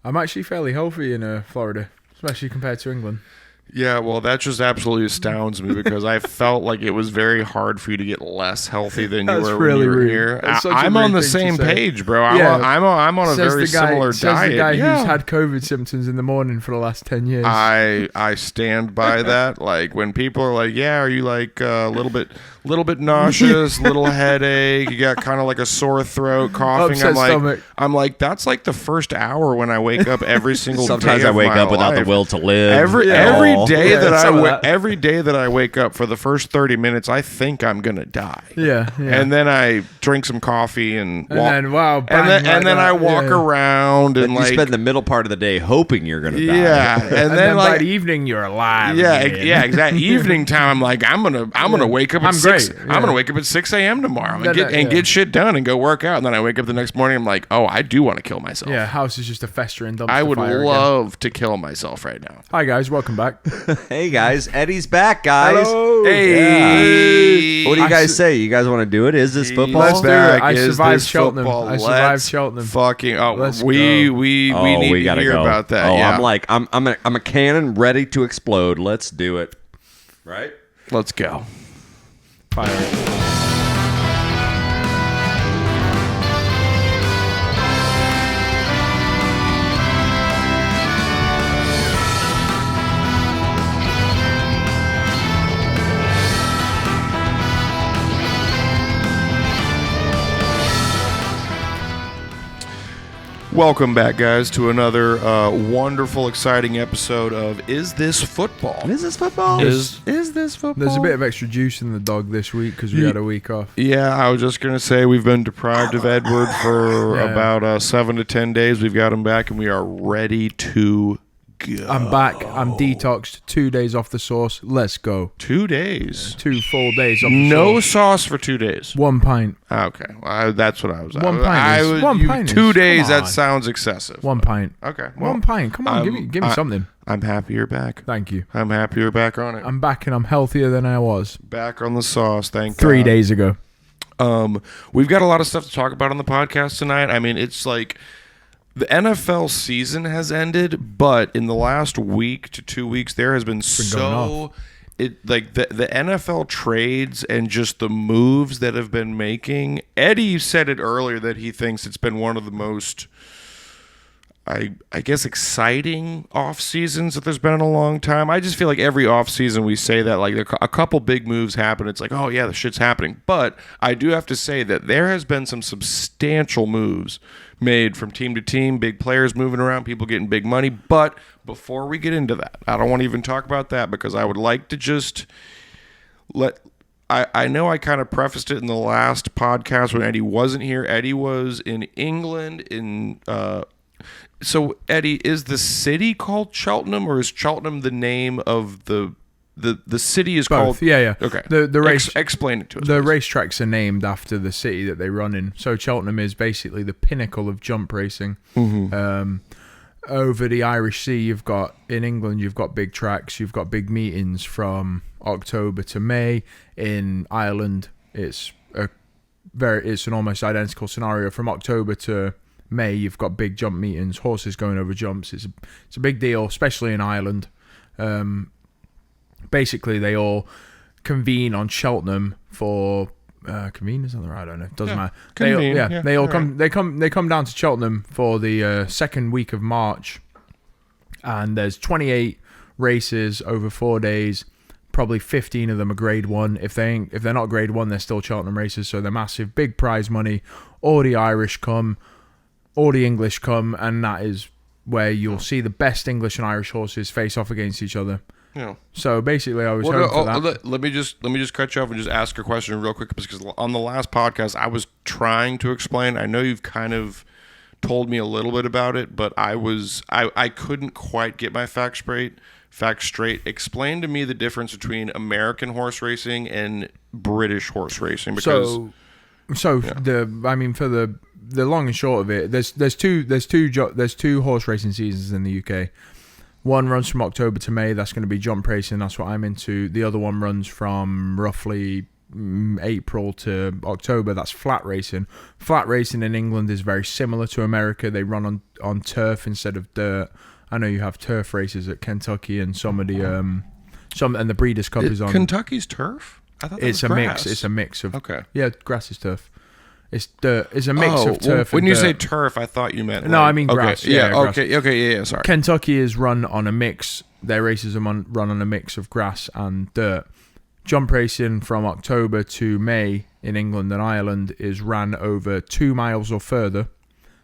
I'm actually fairly healthy in Florida, especially compared to England. Yeah, well, that just absolutely astounds me because I felt like it was very hard for you to get less healthy than you were when you were here. I'm on the same page, bro. I'm on a very similar diet. Says the guy who's had COVID symptoms in the morning for the last 10 years. I stand by that. Like when people are like, "Yeah, are you like a little bit nauseous, little headache? You got kind of like a sore throat, coughing." I'm like, that's like the first hour when I wake up every single day. Sometimes I wake up without the will to live. Every day that I wake up for the first 30 minutes, I think I'm gonna die. Yeah. And then I drink some coffee and walk, and then I walk around and you spend the middle part of the day hoping you're gonna die. Yeah, and then by the evening you're alive. Yeah, exactly. Evening time, I'm like, I'm gonna wake up at 6. I'm gonna wake up at 6 a.m. tomorrow and get shit done and go work out. And then I wake up the next morning, I'm like, oh, I do want to kill myself. Yeah, house is just a festering dumpster. I would love again. to kill myself right now. Hi guys, welcome back. Hey guys, Eddie's back, guys. Hello. Hey. Yeah. What do you guys say? You guys want to do it? Is this football? Let's do it. I survived Cheltenham. Fucking we need to hear about that. Oh, yeah. I'm a cannon ready to explode. Let's do it. Right? Let's go. Fire. Welcome back, guys, to another wonderful, exciting episode of Is This Football? Is this football? Is this football? There's a bit of extra juice in the dog this week because we had a week off. Yeah, I was just going to say we've been deprived of Edward for about 7 to 10 days. We've got him back, and we are ready to go. I'm back. I'm detoxed. 2 days off the sauce. Let's go. 2 days? 2 full days off the sauce. No sauce for 2 days? 1 pint. Okay. Well, that's what I was... 1 pint. 1 pint. 2 days, that sounds excessive. 1 pint. Okay. Well, 1 pint. Come on, give me something. I'm happy you're back. Thank you. I'm happy you're back on it. I'm back and I'm healthier than I was. Back on the sauce, thank 3 God. days ago. We've got a lot of stuff to talk about on the podcast tonight. I mean, it's like... The NFL season has ended, but in the last week to 2 weeks, there has been the NFL trades and just the moves that have been making. Eddie said it earlier that he thinks it's been one of the most, I guess, exciting off seasons that there's been in a long time. I just feel like every off season we say that, like, a couple big moves happen. It's like, oh yeah, the shit's happening. But I do have to say that there has been some substantial moves made from team to team, big players moving around, people getting big money. But before we get into that, I don't want to even talk about that because I would like to just I know I kind of prefaced it in the last podcast when Eddie wasn't here. Eddie was in England so Eddie, is the city called Cheltenham, or is Cheltenham the name of the city is both. called? Yeah. Okay. The race. Explain it to us. The please. racetracks are named after the city that they run in. So Cheltenham is basically the pinnacle of jump racing. Mm-hmm. Over the Irish Sea, in England, you've got big tracks. You've got big meetings from October to May. In Ireland, it's an almost identical scenario. From October to May, you've got big jump meetings, horses going over jumps. It's a big deal, especially in Ireland. Basically, they all convene on Cheltenham for convene. Is that right? I don't know. It doesn't matter. They come down to Cheltenham for the second week of March, and there's 28 races over 4 days. Probably 15 of them are Grade 1. If they're not Grade 1, they're still Cheltenham races. So they're massive, big prize money. All the Irish come, all the English come, and that is where you'll see the best English and Irish horses face off against each other. Yeah. So basically, I was hoping for that. Let me just cut you off and just ask a question real quick, because on the last podcast I was trying to explain. I know you've kind of told me a little bit about it, but I couldn't quite get my facts straight. Explain to me the difference between American horse racing and British horse racing. Because for the long and short of it, there's two horse racing seasons in the UK. One runs from October to May. That's going to be jump racing. That's what I'm into. The other one runs from roughly April to October. That's flat racing. Flat racing in England is very similar to America. They run on turf instead of dirt. I know you have turf races at Kentucky, and some of the and the Breeders' Cup is on. Kentucky's turf? I thought that was grass. It's a mix of. Okay. Yeah, grass is turf. It's dirt. It's a mix of turf. When and you dirt. say turf, I thought you meant. No, I mean grass. Okay. Yeah. grass. Okay. Yeah. Sorry. Kentucky is run on a mix. Their races are run on a mix of grass and dirt. Jump racing from October to May in England and Ireland is ran over 2 miles or further.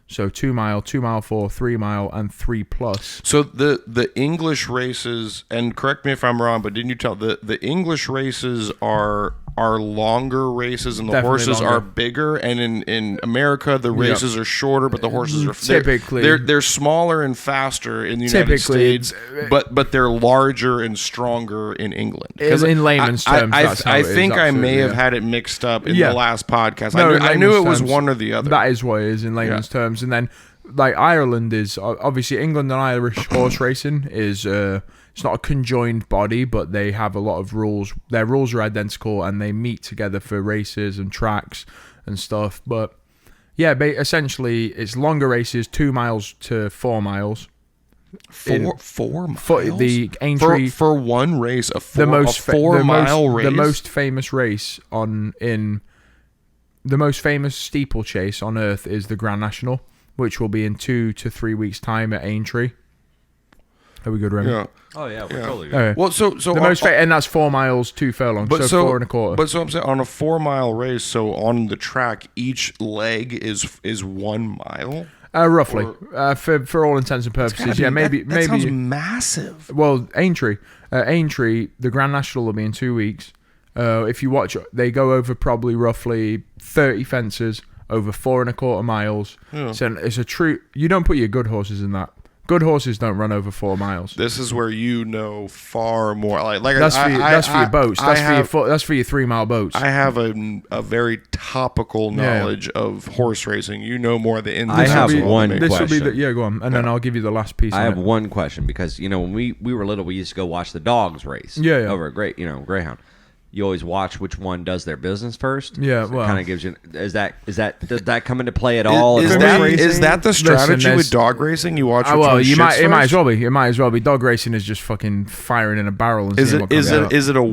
So 2 mile, 2 mile 4, 3 mile, and 3+. So the English races, and correct me if I'm wrong, but didn't you tell the English races are longer races and the Definitely horses longer. are bigger, and in America the races are shorter, but the horses are typically they're smaller and faster in the United States, but they're larger and stronger in England. In layman's terms, that's how I it is, think I may absolutely, have had it mixed up in the last podcast. No, I knew it was terms, one or the other. That is what it is in layman's terms. And then, like, Ireland is obviously England and Irish horse racing is it's not a conjoined body, but they have a lot of rules. Their rules are identical, and they meet together for races and tracks and stuff. But yeah, essentially, it's longer races, 2 miles to 4 miles. 4 miles? For the Aintree for one race, a 4 the mile race. The most famous race the most famous steeplechase on earth is the Grand National, which will be in 2 to 3 weeks' time at Aintree. Are we good, Remy? Yeah. Oh yeah, we're totally good. Okay. Well, so the most and that's 4 miles, 2 furlongs, but so 4 1/4. But so I'm saying on a 4 mile race, so on the track, each leg is 1 mile. Roughly, for all intents and purposes, maybe. That sounds massive. Well, Aintree, the Grand National will be in 2 weeks. If you watch, they go over probably roughly 30 fences over 4 1/4 miles. Yeah. So it's a true. You don't put your good horses in that. Good horses don't run over 4 miles. This is where you know far more. Like that's for your boats. That's for your 3 mile boats. I have a very topical knowledge of horse racing. You know more the ins. I have one question. This will be go on, and then I'll give you the last piece. I have one question because when we were little, we used to go watch the dogs race. Over at Greyhound. You always watch which one does their business first. Yeah, well, it kind of gives you. Does that come into play at all? Is that the strategy with dog racing? You watch. It might as well be. It might as well be. Dog racing is just fucking firing in a barrel. And is it a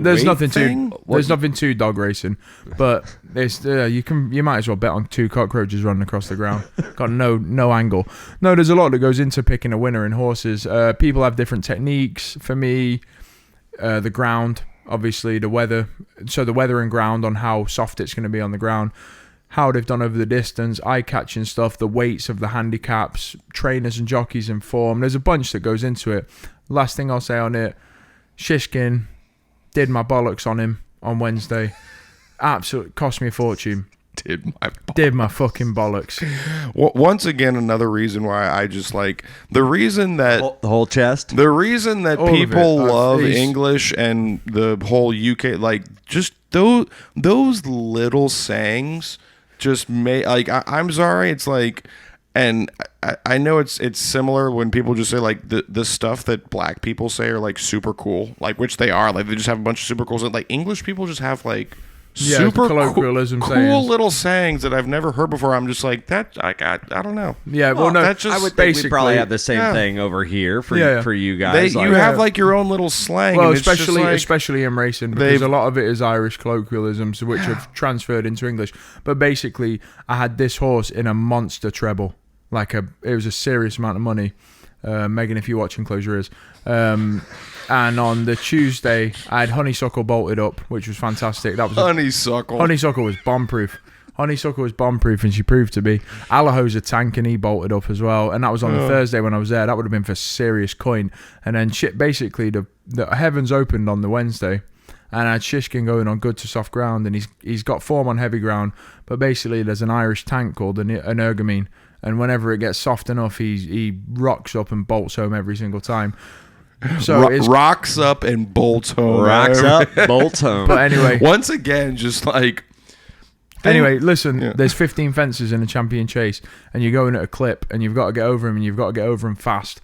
There's nothing thing? There's nothing to dog racing, but it's you might as well bet on 2 cockroaches running across the ground. Got no angle. No, there's a lot that goes into picking a winner in horses. People have different techniques. For me, the ground. Obviously, the weather. So the weather and ground on how soft it's going to be on the ground, how they've done over the distance, eye-catching stuff, the weights of the handicaps, trainers and jockeys in form. There's a bunch that goes into it. Last thing I'll say on it, Shiskin did my bollocks on him on Wednesday. Absolutely cost me a fortune. Did my fucking bollocks. Once again, another reason why I just like the reason that the whole chest. The reason that all people love English and the whole UK, like just those little sayings, just make like I'm sorry, it's like, and I know it's similar when people just say like the stuff that black people say are like super cool, like which they are, like they just have a bunch of super cool stuff. Like English people just have like. Super colloquialism cool little sayings that I've never heard before. I'm just like that. I don't know. Yeah, well, no. That's just I would think we probably have the same thing over here for you guys. You have like your own little slang. Well, and especially in racing, because a lot of it is Irish colloquialisms which have transferred into English. But basically, I had this horse in a monster treble, it was a serious amount of money. Megan, if you're watching, close your ears. And on the Tuesday, I had Honeysuckle bolted up, which was fantastic. That was Honeysuckle. Honeysuckle was bomb-proof. Honeysuckle was bomb-proof, and she proved to be. Allaho's a tank, and he bolted up as well. And that was on the Thursday when I was there. That would have been for serious coin. And then basically, the heavens opened on the Wednesday, and I had Shiskin going on good to soft ground, and he's got form on heavy ground. But basically, there's an Irish tank called an ergamine, and whenever it gets soft enough, he rocks up and bolts home every single time. So rocks up and bolts home. Rocks up, bolts home. But anyway, once again, just like. Anyway, listen. There's 15 fences in a champion chase, and you're going at a clip, and you've got to get over them, and you've got to get over them fast.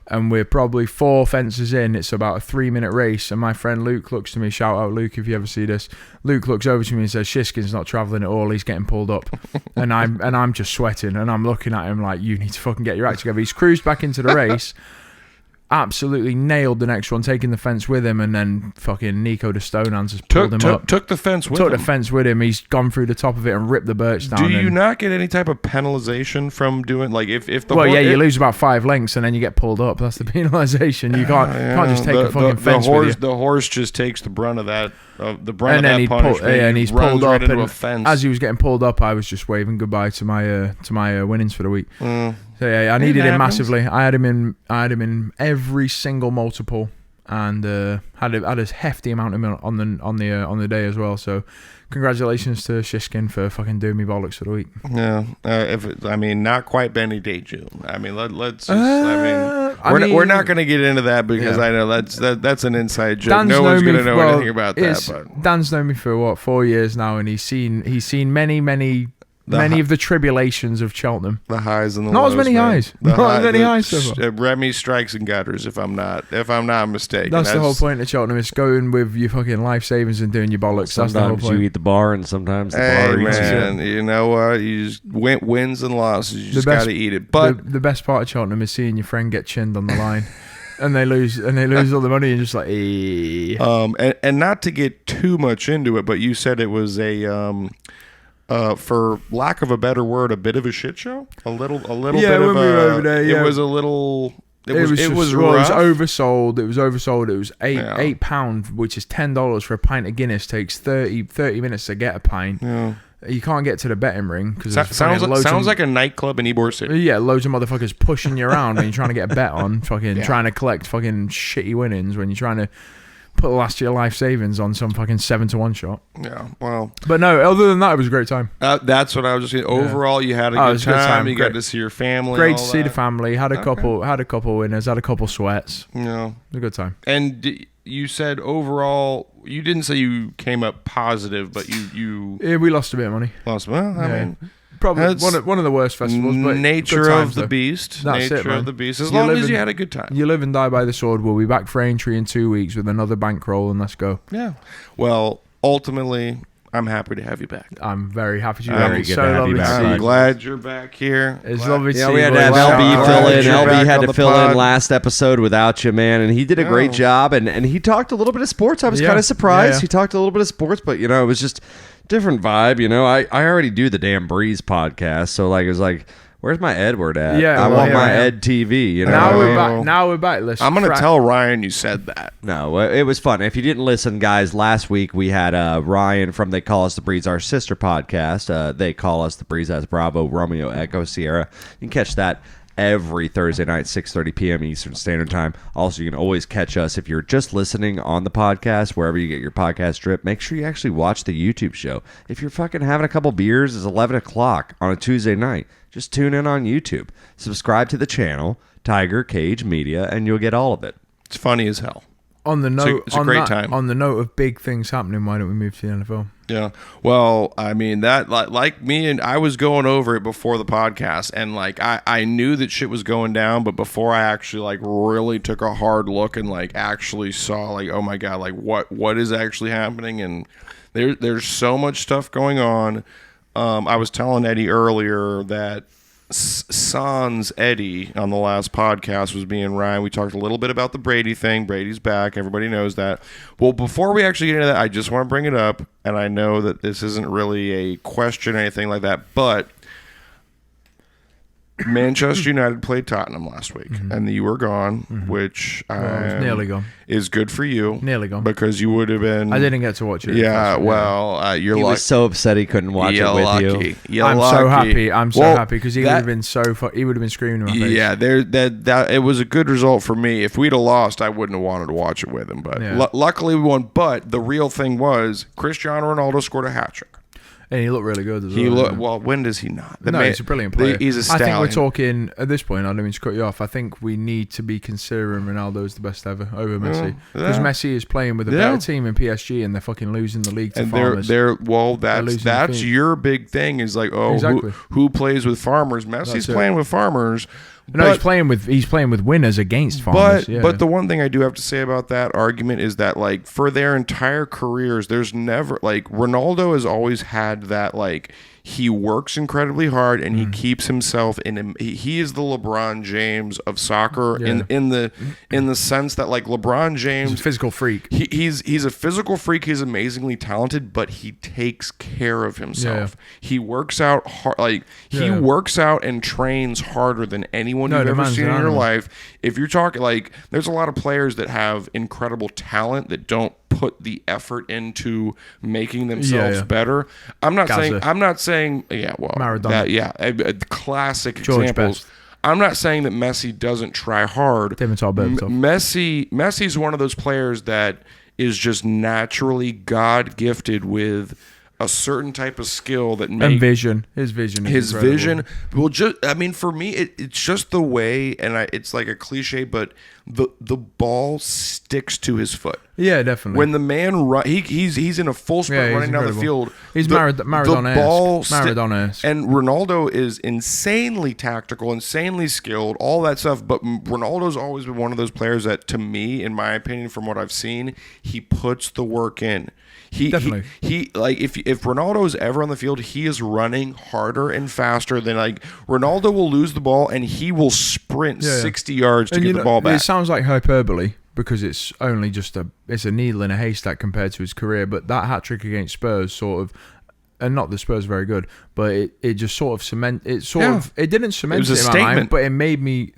and we're probably 4 fences in. It's about a 3-minute race, and my friend Luke looks to me. Shout out Luke if you ever see this. Luke looks over to me and says, "Shiskin's not travelling at all. He's getting pulled up," and I'm just sweating, and I'm looking at him like, "You need to fucking get your act together." He's cruised back into the race. Absolutely nailed the next one, taking the fence with him, and then fucking Nico the Stonehands has pulled him up. Took the fence with him. Took the fence with him. He's gone through the top of it and ripped the birch down. Do you not get any type of penalization from doing, like, if the Well, yeah, you lose about 5 lengths and then you get pulled up. That's the penalization. You can't just take a fucking fence with you. The horse just takes the brunt of that. The brunt and of that punishment. And he's pulled up, into and a fence. as he was getting pulled up, I was just waving goodbye to my winnings for the week. So yeah, I needed him massively. I had him in every single multiple, and had a hefty amount of him on the day as well. So congratulations to Shiskin for fucking doing me bollocks for the week. Yeah, not quite Benny Day June. I mean, let's just. We're not going to get into that because I know that's an inside joke. Dan's no one's going to know anything about that. But Dan's known me for 4 years now, and he's seen many of the tribulations of Cheltenham. The highs and the not lows. As many highs. Not as many highs so far. Remy strikes and gutters, if I'm not mistaken. That's the whole point of Cheltenham, is going with your fucking life savings and doing your bollocks. Sometimes that's the whole point. you eat the bar, and sometimes the bar eats you. You know what? You just wins and losses. You just got to eat it. But the best part of Cheltenham is seeing your friend get chinned on the line. And they lose all the money, and just like, and not to get too much into it, but you said it was a for lack of a better word, a bit of a shit show. A little bit of over there, It was a little. It was oversold. It was oversold. It was £8, which is $10 for a pint of Guinness. Takes 30 minutes to get a pint. Yeah. You can't get to the betting ring because sounds like a nightclub in Ybor City. Yeah, loads of motherfuckers pushing you around when you're trying to get a bet on, trying to collect fucking shitty winnings when you're trying to put the last of your life savings on some fucking 7-1 shot. Yeah, well. But no, other than that, it was a great time. That's what I was just saying. Overall, you had a good time. You got to see your family. Great to see the family. Had a couple winners. Had a couple sweats. Yeah, it was a good time. And you said overall, you didn't say you came up positive, but you yeah, we lost a bit of money. I mean. Probably one of the worst festivals. But nature of the beast. That's nature of the beast. As long as you had a good time. You live and die by the sword. We'll be back for Aintree in 2 weeks with another bankroll, and let's go. Yeah. Well, ultimately, I'm happy to have you back. I'm very happy to be back. It's so lovely to see you. I'm glad you're back here. It's lovely to see you. We had to have LB fill in. LB had to fill in last episode without you, man, and he did a great job. And he talked a little bit of sports. I was kind of surprised. Yeah. He talked a little bit of sports, but it was just different vibe. I already do the damn Breeze podcast, so like it was like, where's my Edward at? Yeah, I want my Ed TV. Now we're back. I'm gonna tell Ryan you said that. No, it was fun. If you didn't listen, guys, last week we had Ryan from They Call Us the Breeze, our sister podcast. They Call Us the Breeze. That's Bravo, Romeo, Echo, Sierra. You can catch that every Thursday night, 6:30 p.m. Eastern Standard Time. Also, you can always catch us if you're just listening on the podcast, wherever you get your podcast drip. Make sure you actually watch the YouTube show. If you're fucking having a couple beers, it's 11 o'clock on a Tuesday night. Just tune in on YouTube. Subscribe to the channel, Tiger Cage Media, and you'll get all of it. It's funny as hell. On the note, it's a great time. On the note of big things happening, why don't we move to the NFL? Yeah. Well, I mean, that like me, and I was going over it before the podcast, and like I knew that shit was going down, but before I actually like really took a hard look and like actually saw like, oh my God, like what is actually happening, and there's so much stuff going on. I was telling Eddie earlier that Sans Eddie on the last podcast was being Ryan. We talked a little bit about the Brady thing. Brady's back. Everybody knows that. Well, before we actually get into that, I just want to bring it up, and I know that this isn't really a question or anything like that, but Manchester United played Tottenham last week, and you were gone, which nearly gone. Is good for you. Nearly gone. Because you would have been... I didn't get to watch it. Yeah, well, you're lucky. He was so upset he couldn't watch it with you. I'm so happy. I'm so happy because he would have been he would have been screaming in my face. Yeah, that it was a good result for me. If we'd have lost, I wouldn't have wanted to watch it with him. But luckily we won. But the real thing was Cristiano Ronaldo scored a hat trick. And he looked really good as well. He looked well. When does he not? He's a brilliant player. He's a stallion. I think we're talking at this point. I don't mean to cut you off. I think we need to be considering Ronaldo as the best ever over Messi, because Messi is playing with a better team in PSG, and they're fucking losing the league to farmers. That's your big thing. Is like, exactly. who plays with farmers? Messi's playing with farmers. No, he's playing with winners against farmers. But the one thing I do have to say about that argument is that, like, for their entire careers, there's never, like, Ronaldo has always had that, like, he works incredibly hard and he keeps himself in. He is the LeBron James of soccer in the sense that, like, LeBron James, he's a physical freak. He's a physical freak. He's amazingly talented, but he takes care of himself. He works out hard. Like, he works out and trains harder than anyone you've ever seen in your life. If you're talking, like, there's a lot of players that have incredible talent that don't put the effort into making themselves better. I'm not saying Maradona. A classic George examples. Best. I'm not saying that Messi doesn't try hard. Messi's one of those players that is just naturally God gifted with a certain type of skill that makes... And vision. His vision is incredible. Vision. Well, for me, it's just the way, and it's like a cliche, but the ball sticks to his foot. Yeah, definitely. When the man he's in a full sprint running down the field. He's Maradona-esque. Maradona-esque. And Ronaldo is insanely tactical, insanely skilled, all that stuff. But Ronaldo's always been one of those players that, to me, in my opinion, from what I've seen, he puts the work in. Definitely. He like if Ronaldo is ever on the field, he is running harder and faster than, like, Ronaldo will lose the ball and he will sprint 60 yards to get the ball back. It sounds like hyperbole because it's only just a needle in a haystack compared to his career, but that hat trick against Spurs sort of, and not the Spurs very good, but it just sort of it didn't cement it in my mind, but it made me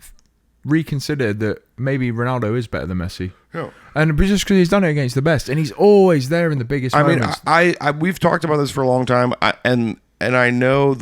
reconsider that maybe Ronaldo is better than Messi. Yeah. And just because he's done it against the best, and he's always there in the biggest moments. I we've talked about this for a long time, and I know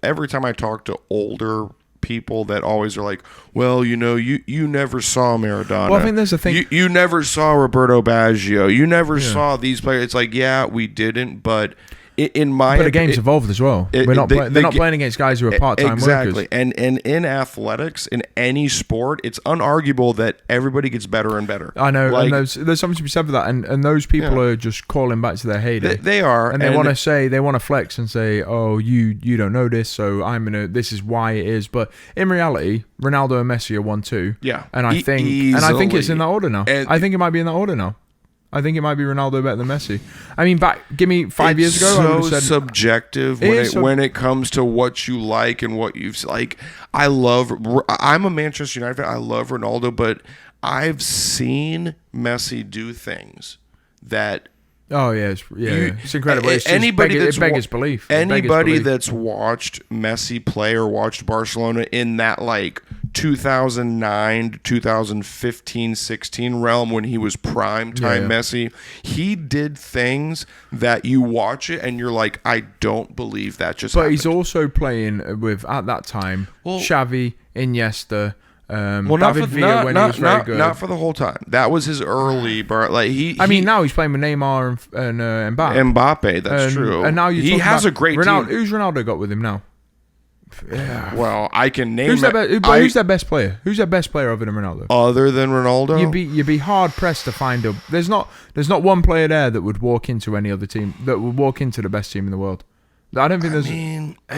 every time I talk to older people that always are like, well, you never saw Maradona. Well, I think there's a thing. You never saw Roberto Baggio. You never saw these players. It's like, yeah, we didn't, but... But the game's evolved as well. They're not playing against guys who are part-time workers. And in athletics, in any sport, it's unarguable that everybody gets better and better. I know, like, and there's something to be said for that. And those people are just calling back to their heyday. They are, and they want to flex and say, "Oh, you don't know this, so this is why it is." But in reality, Ronaldo and Messi are 1-2. Yeah, and I think it's in that order now. I think it might be in that order now. I think it might be Ronaldo better than Messi. I mean, give me 5 years ago. I would have said, subjective when it comes to what you like and what you've like. I'm a Manchester United fan. I love Ronaldo, but I've seen Messi do things that. Oh yeah, it's incredible. It's beggars belief. Anybody that's watched Messi play or watched Barcelona in that, like, 2009 to 2015-16 realm when he was prime time Messi, he did things that you watch it and you're like, I don't believe that just happened. But he's also playing with, at that time, Xavi, Iniesta. David Villa when he was very good. Not for the whole time. That was his early bar. Like now he's playing with Neymar and Mbappe. Mbappe, that's true. And now he has a great team. Who's Ronaldo got with him now? Yeah. Well, I can name. Who's their best player? Who's their best player other than Ronaldo? Other than Ronaldo, you'd be hard pressed to find a. There's not one player there that would walk into any other team that would walk into the best team in the world. I don't think there's.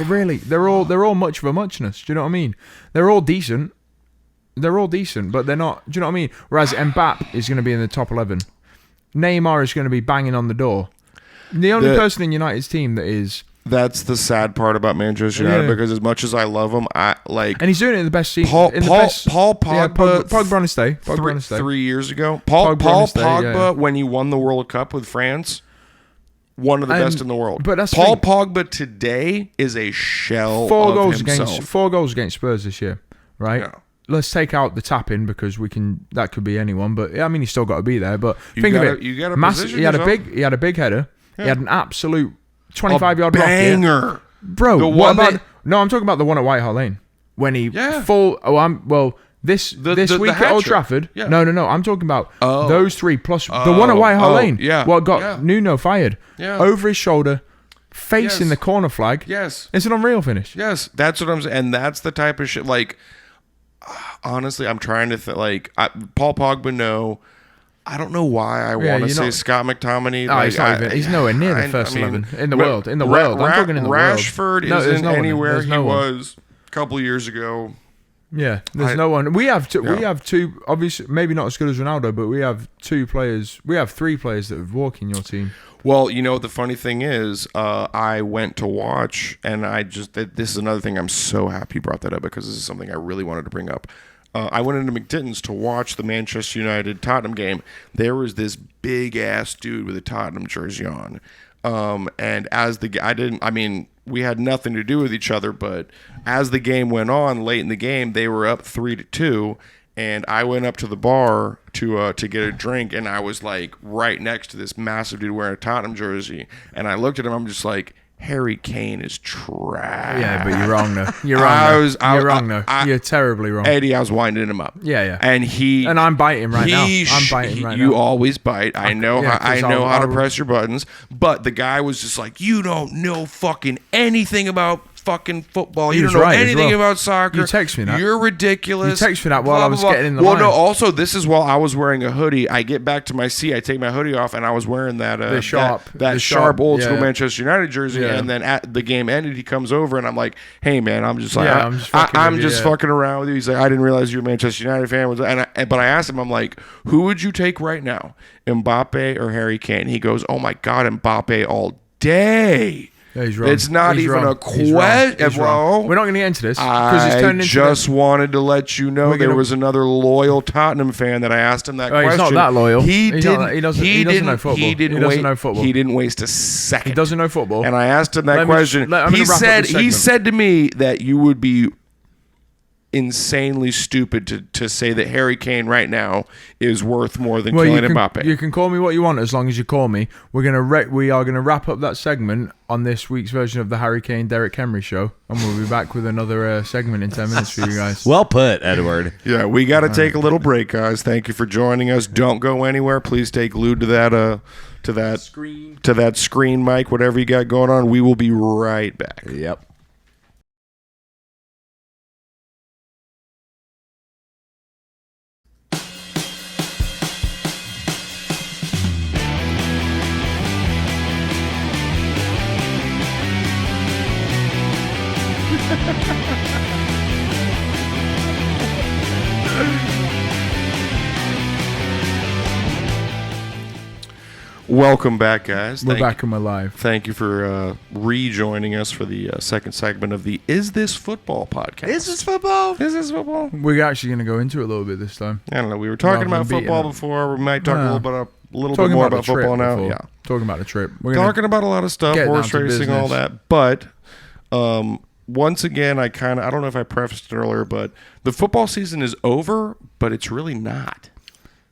Really, they're all much of a muchness. Do you know what I mean? They're all decent. But they're not. Do you know what I mean? Whereas Mbappe is going to be in the top 11. Neymar is going to be banging on the door. The only person in United's team that is. That's the sad part about Manchester United because as much as I love him, I like. And he's doing it in the best team. Paul Pogba. Pogba on his day. 3 years ago. Paul Pogba, when he won the World Cup with France, one of the best in the world. But that's Paul Pogba today is a shell of himself. 4 goals against Spurs this year, right? Yeah. Let's take out the tapping because that could be anyone. But I mean, he's still got to be there. But think of it. You got to position yourself. He had a big header. Yeah. He had an absolute 25-yard banger. Block, bro. I'm talking about the one at White Hart Lane when he this week at Old Trafford. Yeah. No. I'm talking about those three plus the one at White Hart Lane. Yeah. What got Nuno fired? Yeah. Over his shoulder, facing the corner flag. Yes. It's an unreal finish. Yes, that's what I'm saying, and that's the type of shit. Like, honestly, I'm trying to think. Like, Paul Pogba, no. I don't know why I want to say Scott McTominay. He's nowhere near the first 11 in the world. In the world. I'm talking in the Rashford world. isn't anywhere he was a couple years ago. Yeah, there's no one. We have two. We have two. Obviously, maybe not as good as Ronaldo, but we have two players. We have three players that walk in your team. Well, you know, the funny thing is, I went to watch, and this is another thing I'm so happy you brought that up, because this is something I really wanted to bring up. I went into McDitton's to watch the Manchester United-Tottenham game. There was this big-ass dude with a Tottenham jersey on. And we had nothing to do with each other, but as the game went on, late in the game, they were up 3-2, and I went up to the bar to get a drink, and I was like right next to this massive dude wearing a Tottenham jersey, and I looked at him, I'm just like, Harry Kane is trash. Yeah, but you're wrong though. You're wrong though. You're terribly wrong. Eddie, I was winding him up. Yeah. And I'm biting right now. I'm biting right now. You always bite. I know how to press your buttons. But the guy was just like, you don't know fucking anything about fucking football. You don't know anything about soccer. You text me that. You're ridiculous. You text me that while I was getting in the line. Well, no, also, this is while I was wearing a hoodie. I get back to my seat. I take my hoodie off, and I was wearing that sharp old school Manchester United jersey. Yeah. And then at the game ended, he comes over, and I'm like, hey, man, I'm just fucking around with you. He's like, I didn't realize you were a Manchester United fan. But I asked him, I'm like, who would you take right now, Mbappe or Harry Kane? He goes, oh, my God, Mbappe all day. Yeah, he's wrong. It's not even a question. We're not going to get into this. I just wanted to let you know there was another loyal Tottenham fan that I asked him that question. He's not that loyal. He doesn't know football. He didn't know football. He didn't waste a second. He doesn't know football. And I asked him that question. He said to me that you would be insanely stupid to say that Harry Kane right now is worth more than Kylian Mbappe. You can call me what you want as long as you call me. We are gonna wrap up that segment on this week's version of the Harry Kane Derek Henry show, and we'll be back with another segment in 10 minutes for you guys. Well put, Edward. Yeah, we got to take a little break, guys. Thank you for joining us. Don't go anywhere. Please stay glued to that screen mic, whatever you got going on. We will be right back. Yep. Welcome back, guys. We're back in my life. Thank you for rejoining us for the second segment of the Is This Football podcast. Is this football? Is this football? We're actually going to go into it a little bit this time. I don't know. We were talking about football before. We might talk a little bit more about football now. Yeah, talking about the trip. We're talking about a lot of stuff, horse racing, all that. But once again, I don't know if I prefaced it earlier, but the football season is over, but it's really not.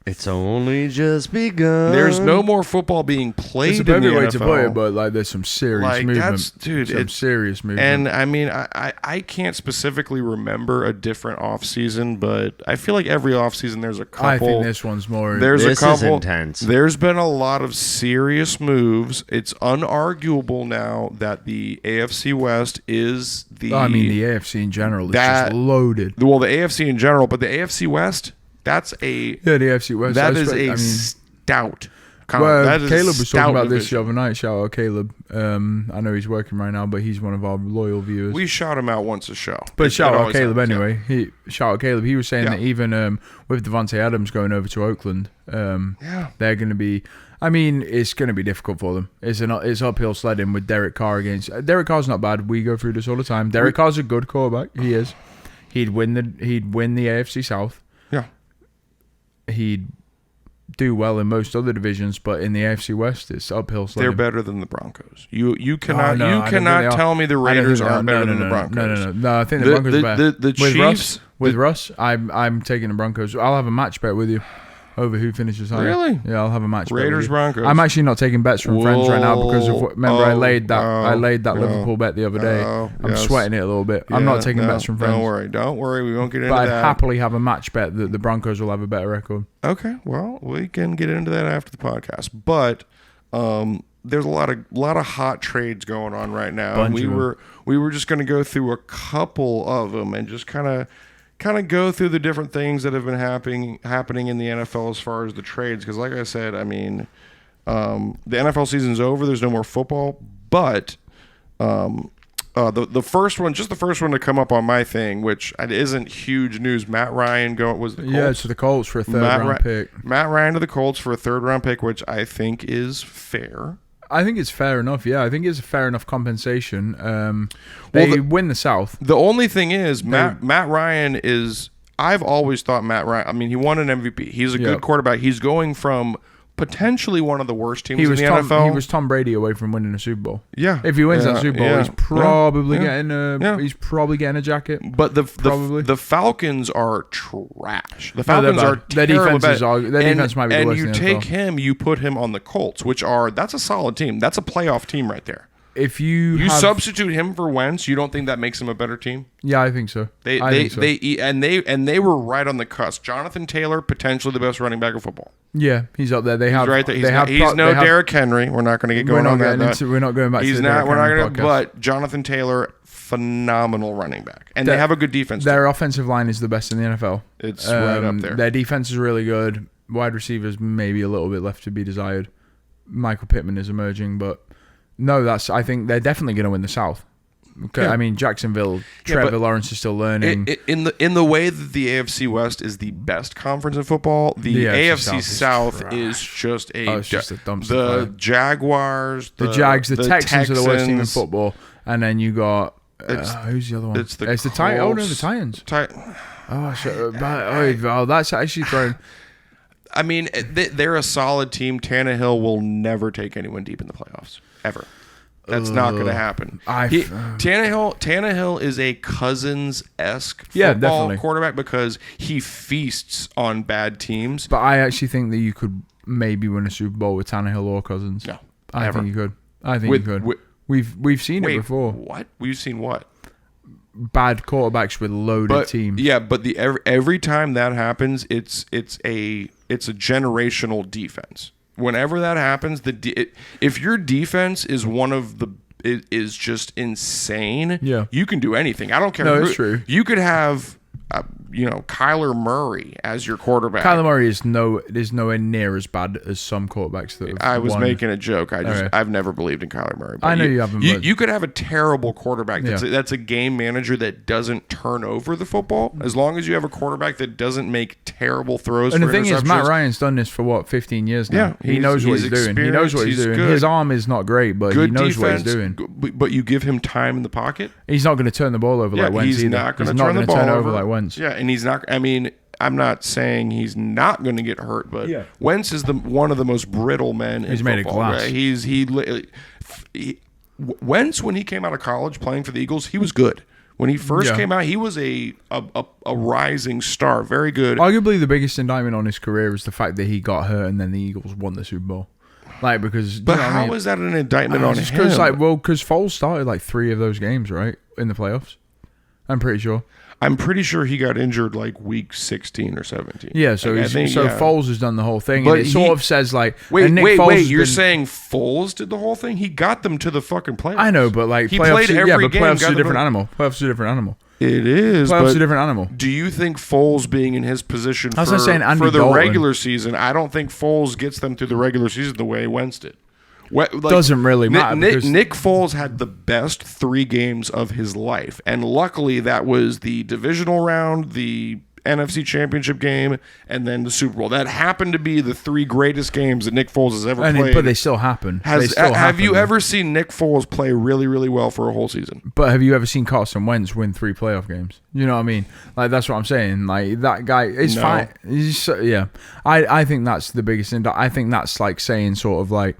It's only just begun. There's no more football being played in the NFL. It's a better way to put it, but there's some serious movement. Serious movement. And I mean, I can't specifically remember a different offseason, but I feel like every offseason there's a couple. I think this one's more. This is intense. There's been a lot of serious moves. It's unarguable now that the AFC West is the. I mean, the AFC in general is just loaded. Well, the AFC in general, but the AFC West. The AFC West. That is stout. Caleb was talking about this the other night. Shout out Caleb. I know he's working right now, but he's one of our loyal viewers. We shout him out once a show. But shout out Caleb anyway. Shout out Caleb. He was saying that even with Devontae Adams going over to Oakland, they're going to be. I mean, it's going to be difficult for them. It's uphill sledding with Derek Carr against. Derek Carr's not bad. We go through this all the time. Derek Carr's a good quarterback. He is. He'd win the AFC South. Yeah. He'd do well in most other divisions, but in the AFC West, it's uphill sledding. They're better than the Broncos. You cannot tell me the Raiders aren't better than the Broncos. No, I think the Broncos are better. The Chiefs with Russ, I'm taking the Broncos. I'll have a match bet with you over who finishes higher. Really? Yeah, I'll have a match. Raiders Broncos. I'm actually not taking bets from friends right now because of I laid that Liverpool bet the other day. I'm sweating it a little bit. I'm not taking bets from friends. Don't worry. We won't get into that. But I'd happily have a match bet that the Broncos will have a better record. Okay, well, we can get into that after the podcast. But there's a lot of hot trades going on right now. And we were just going to go through a couple of them and just kind of go through the different things that have been happening in the NFL as far as the trades. Because like I said, I mean, the NFL season's over. There's no more football. But the first one to come up on my thing, which isn't huge news. Matt Ryan was the Colts. Yeah, to the Colts for a third-round pick. Matt Ryan to the Colts for a third-round pick, which I think is fair. I think it's fair enough. Yeah, I think it's a fair enough compensation. They win the South. The only thing is, Matt Ryan is. I've always thought Matt Ryan. I mean, he won an MVP. He's a good quarterback. He's going from potentially one of the worst teams in the NFL. He was Tom Brady away from winning a Super Bowl. Yeah, if he wins that Super Bowl, he's probably getting a jacket. But the Falcons are trash. The Falcons are terrible. Their defense might be the worst. And you take him, you put him on the Colts, that's a solid team. That's a playoff team right there. If you substitute him for Wentz, you don't think that makes him a better team? Yeah, I think so. They were right on the cusp. Jonathan Taylor, potentially the best running back of football. Yeah, he's up there. He's no Derrick Henry. We're not going to get going on that. We're not going back to the Derrick Henry podcast. But Jonathan Taylor, phenomenal running back, and they have a good defense. Their offensive line is the best in the NFL. It's right up there. Their defense is really good. Wide receivers maybe a little bit left to be desired. Michael Pittman is emerging, but. No, I think they're definitely going to win the South. Okay, yeah. I mean Jacksonville, Trevor Lawrence is still learning. In the way that the AFC West is the best conference in football, the AFC South is just a dumpster. The Jaguars, the Jags, the Texans are the worst team in football, and then you got who's the other one? It's the Titans. Oh no, the Titans. That's actually thrown. I mean, they're a solid team. Tannehill will never take anyone deep in the playoffs. Ever. That's not going to happen. Tannehill is a Cousins-esque football quarterback because he feasts on bad teams. But I actually think that you could maybe win a Super Bowl with Tannehill or Cousins. No, I think you could. You could. We've seen it before. What? We've seen what? Bad quarterbacks with loaded teams. Yeah, but every time that happens, it's a generational defense. Whenever that happens, if your defense is is just insane, you can do anything. I don't care. No, it's true. You could have, Kyler Murray as your quarterback. Kyler Murray is nowhere near as bad as some quarterbacks that have I was making a joke. I've never believed in Kyler Murray. I know you haven't. You could have a terrible quarterback that's a game manager that doesn't turn over the football. As long as you have a quarterback that doesn't make terrible throws. And the thing is, Matt Ryan's done this for 15 years now. Yeah, he knows what he's doing. He knows what he's doing. Good. His arm is not great, but he knows what he's doing. But you give him time in the pocket. He's not going to turn the ball over like Wentz. He's not going to turn the ball over like Wentz. Yeah, and he's not. I mean, I'm not saying he's not going to get hurt, but Wentz is one of the most brittle men in football. He's made of glass. Right? Wentz, when he came out of college playing for the Eagles, he was good. When he first came out, he was a rising star, very good. Arguably, the biggest indictment on his career is the fact that he got hurt and then the Eagles won the Super Bowl. But how is that an indictment on him? Because Foles started 3 of those games, right, in the playoffs. I'm pretty sure. I'm pretty sure he got injured week 16 or 17. Yeah, so Foles has done the whole thing, but and it sort of says wait, you're saying Foles did the whole thing? He got them to the fucking playoffs. I know, but he played every game. Playoffs is a different animal. Playoffs is a different animal. It is. Playoffs is a different animal. Do you think Foles being in his position for the regular season? I don't think Foles gets them through the regular season the way Wentz did. Doesn't really matter. Nick Foles had the best 3 games of his life, and luckily that was the divisional round, the NFC Championship game, and then the Super Bowl. That happened to be the 3 greatest games that Nick Foles has ever played. But they still happen. Have you ever seen Nick Foles play really, really well for a whole season? But have you ever seen Carson Wentz win 3 playoff games? You know what I mean? That's what I'm saying. That guy is fine. I think that's the biggest thing. I think that's saying sort of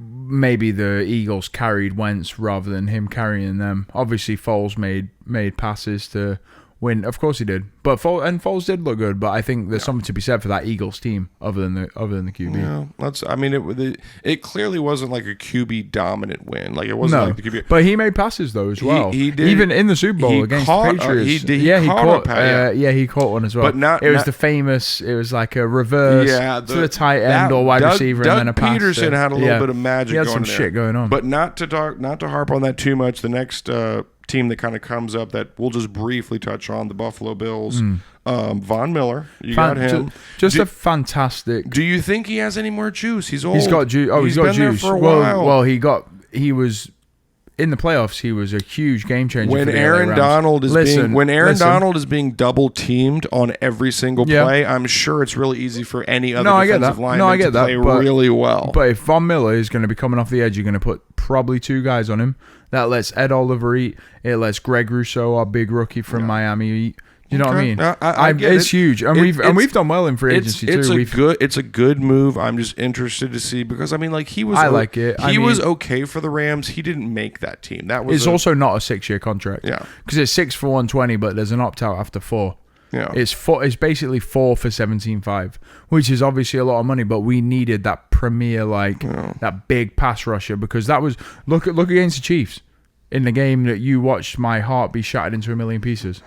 maybe the Eagles carried Wentz rather than him carrying them. Obviously, Foles made passes to win. Of course he did. But Foles did look good. But I think there's something to be said for that Eagles team other than the QB. Yeah, it clearly wasn't like a QB dominant win. It wasn't like the QB. But he made passes though as well. He did. Even in the Super Bowl against the Patriots. He caught one as well. But it was the famous. It was like a reverse to the tight end or wide receiver, and then a pass. Peterson had a little bit of magic. He had some shit going on. But not to harp on that too much. The next team that kind of comes up that we'll just briefly touch on, the Buffalo Bills. Von Miller, got him. A fantastic. Do you think he has any more juice? He's old. He's got juice. Oh, he's got juice for a while. Well, he in the playoffs, he was a huge game changer. When for the Aaron LA Donald is Rams. Donald is being double teamed on every single play, I'm sure it's really easy for any other defensive lineman to play really well. But if Von Miller is going to be coming off the edge, you're going to put probably 2 guys on him. That lets Ed Oliver eat. It lets Greg Rousseau, our big rookie from Miami, eat. You know what I mean? I get it's huge, and we've done well in free agency too. It's a good move. I'm just interested to see because I mean, like he was. I like it. He was okay for the Rams. He didn't make that team. That was. It's also not a 6-year contract. Yeah, because it's 6 for 120, but there's an opt out after 4. Yeah, it's basically 4 for 17.5, which is obviously a lot of money. But we needed that premier that big pass rusher because that was look against the Chiefs in the game that you watched my heart be shattered into a million pieces.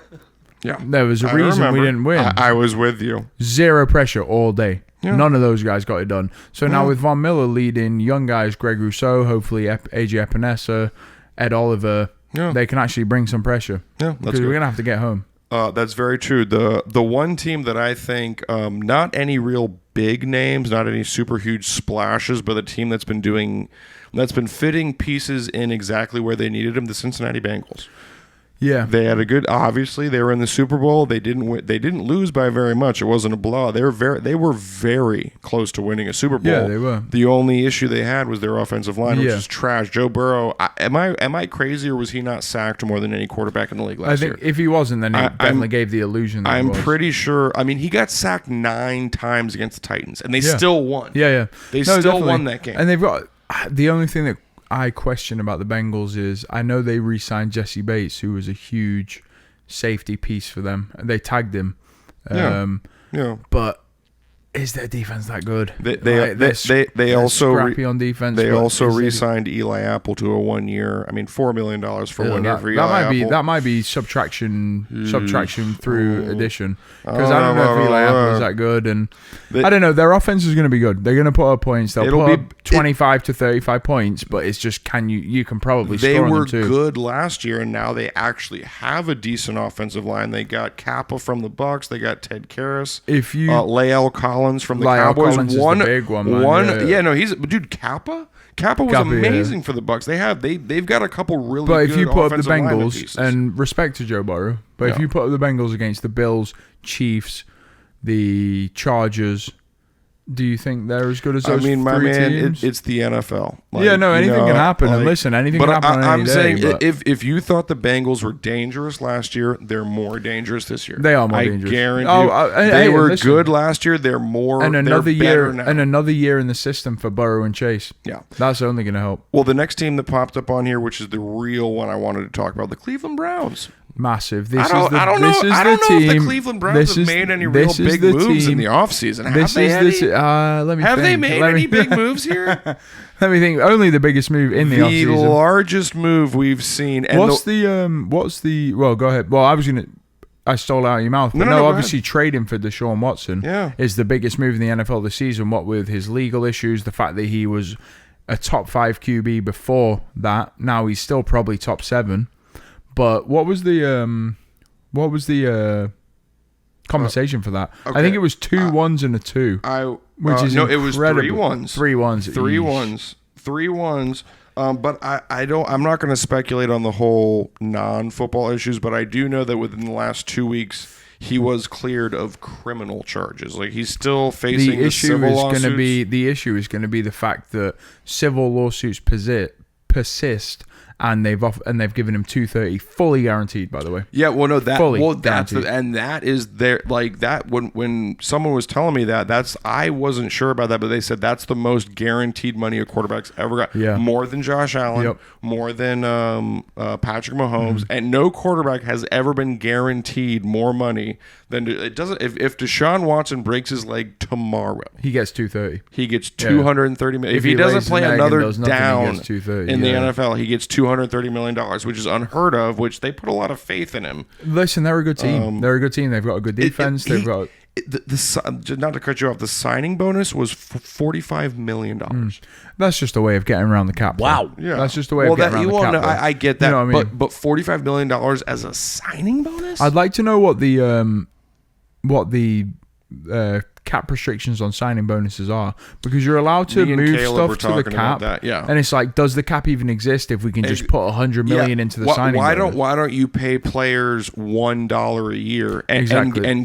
Yeah, there was a reason we didn't win. I was with you. 0 pressure all day. Yeah. None of those guys got it done. So now with Von Miller leading young guys, Greg Rousseau, hopefully AJ Epinesa, Ed Oliver, they can actually bring some pressure. Yeah, because we're gonna have to get home. That's very true. The one team that I think, not any real big names, not any super huge splashes, but a team that's been fitting pieces in exactly where they needed them, the Cincinnati Bengals. Yeah, they had a good. Obviously, they were in the Super Bowl. They didn't win. They didn't lose by very much. It wasn't a blowout. They were very close to winning a Super Bowl. Yeah, they were. The only issue they had was their offensive line, which is trash. Joe Burrow. Am I crazy, or was he not sacked more than any quarterback in the league last year? I think if he wasn't, then he definitely gave the illusion. That I'm pretty sure. I mean, he got sacked 9 times against the Titans, and they still won. Yeah. They still won that game. And they've got the only thing that I question about the Bengals is I know they re-signed Jesse Bates, who was a huge safety piece for them. They tagged him. But is their defense that good? They also scrappy on defense. They also re-signed Eli Apple to a 1 year. I mean, $4 million for 1 year for Eli Apple. That might be subtraction through addition because I don't know if Eli Apple is that good, and I don't know. Their offense is going to be good. They're going to put up points. They'll put up 25 to 35 points, but it's just you can probably score on them too. They were good last year, and now they actually have a decent offensive line. They got Kappa from the Bucs. They got Ted Karras. If you Lael Collins from the Cowboys, Collins is the big one. He's Kappa. Kappa was amazing for the Bucs. They've got a couple really. But good if you put up the offensive Bengals, and respect to Joe Burrow, but if you put up the Bengals against the Bills, Chiefs, the Chargers, do you think they're as good as those? I mean, my man, it's the NFL. Anything can happen. And listen, anything can happen. I'm saying if you thought the Bengals were dangerous last year, they're more dangerous this year. They are more dangerous. I guarantee. They were good last year. They're more. And another year now. And another year in the system for Burrow and Chase. Yeah, that's only going to help. Well, the next team that popped up on here, which is the real one I wanted to talk about, the Cleveland Browns. Massive. I don't know if the Cleveland Browns have made any real big moves in the offseason. Have they made any big moves here? Let me think. Only the biggest move in the offseason. The largest move we've seen. And what's the well, go ahead. Well, I stole it out of your mouth. But no, obviously trading for Deshaun Watson is the biggest move in the NFL this season. What with his legal issues, the fact that he was a top 5 QB before that. Now he's still probably top 7. But what was the compensation for that? Okay. I think it was 2 ones and a 2. Which is it was 3 ones. 3 ones. 3 ones. 3 ones. But I'm not going to speculate on the whole non-football issues, but I do know that within the last 2 weeks he was cleared of criminal charges. Like he's still facing the civil lawsuits. The issue is going to be the fact that civil lawsuits persist. And they've given him $230 fully guaranteed. By the way, that is their like that. When someone was telling me that, I wasn't sure about that, but they said that's the most guaranteed money a quarterback's ever got. Yeah, more than Josh Allen, more than Patrick Mahomes, and no quarterback has ever been guaranteed more money than it doesn't. If Deshaun Watson breaks his leg tomorrow, he gets $230. He gets $230 million. If he doesn't play another down in the NFL, he gets $230 million, which is unheard of, which they put a lot of faith in him. Listen, they're a good team. They've got a good defense. Not to cut you off, the signing bonus was $45 million. That's just a way of getting around the cap. Wow. Yeah. That's just a way of getting around the cap. I get that. You know what I mean? But $45 million as a signing bonus? I'd like to know what the cap restrictions on signing bonuses are, because you're allowed to move stuff to the cap. And it's like, does the cap even exist if we can just put $100 million into the signing bonus? Why don't you pay players $1 a year and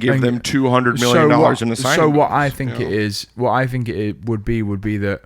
give them $200 million in the signing? So what I think it would be that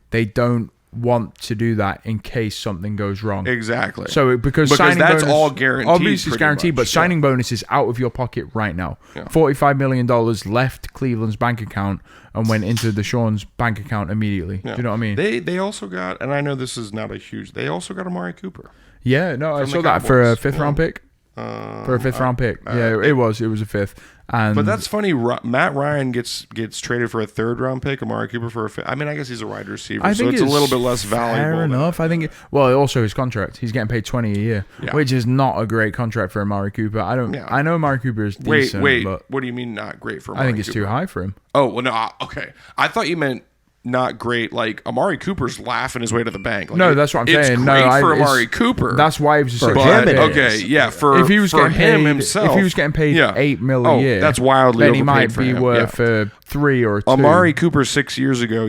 they don't want to do that in case something goes wrong. Exactly. So because that's bonus, all guaranteed. Obviously it's guaranteed, but signing bonus is out of your pocket right now. Yeah. $45 million left Cleveland's bank account and went into Deshaun's bank account immediately. Yeah. Do you know what I mean? They also got, and I know this is not a huge, they also got Amari Cooper. Yeah, no, I saw that for a fifth round pick. For a fifth round pick. It was a fifth. But that's funny. Matt Ryan gets traded for a third round pick. Amari Cooper for a fifth. I mean, I guess he's a wide receiver, so it's a little bit less valuable. Fair enough. I think. Also his contract. He's getting paid $20 a year, which is not a great contract for Amari Cooper. I know Amari Cooper is decent. But what do you mean not great for Amari Cooper? I think it's too high for him. Oh well, no. Okay, I thought you meant not great. Like Amari Cooper's laughing his way to the bank. Like, no, that's what I'm saying. It's great for Amari Cooper. That's why it was for him. Okay, yeah. For him himself, if he was getting paid $8 million a year, that's wildly. Then he might be worth 3 or 2. Amari Cooper 6 years ago,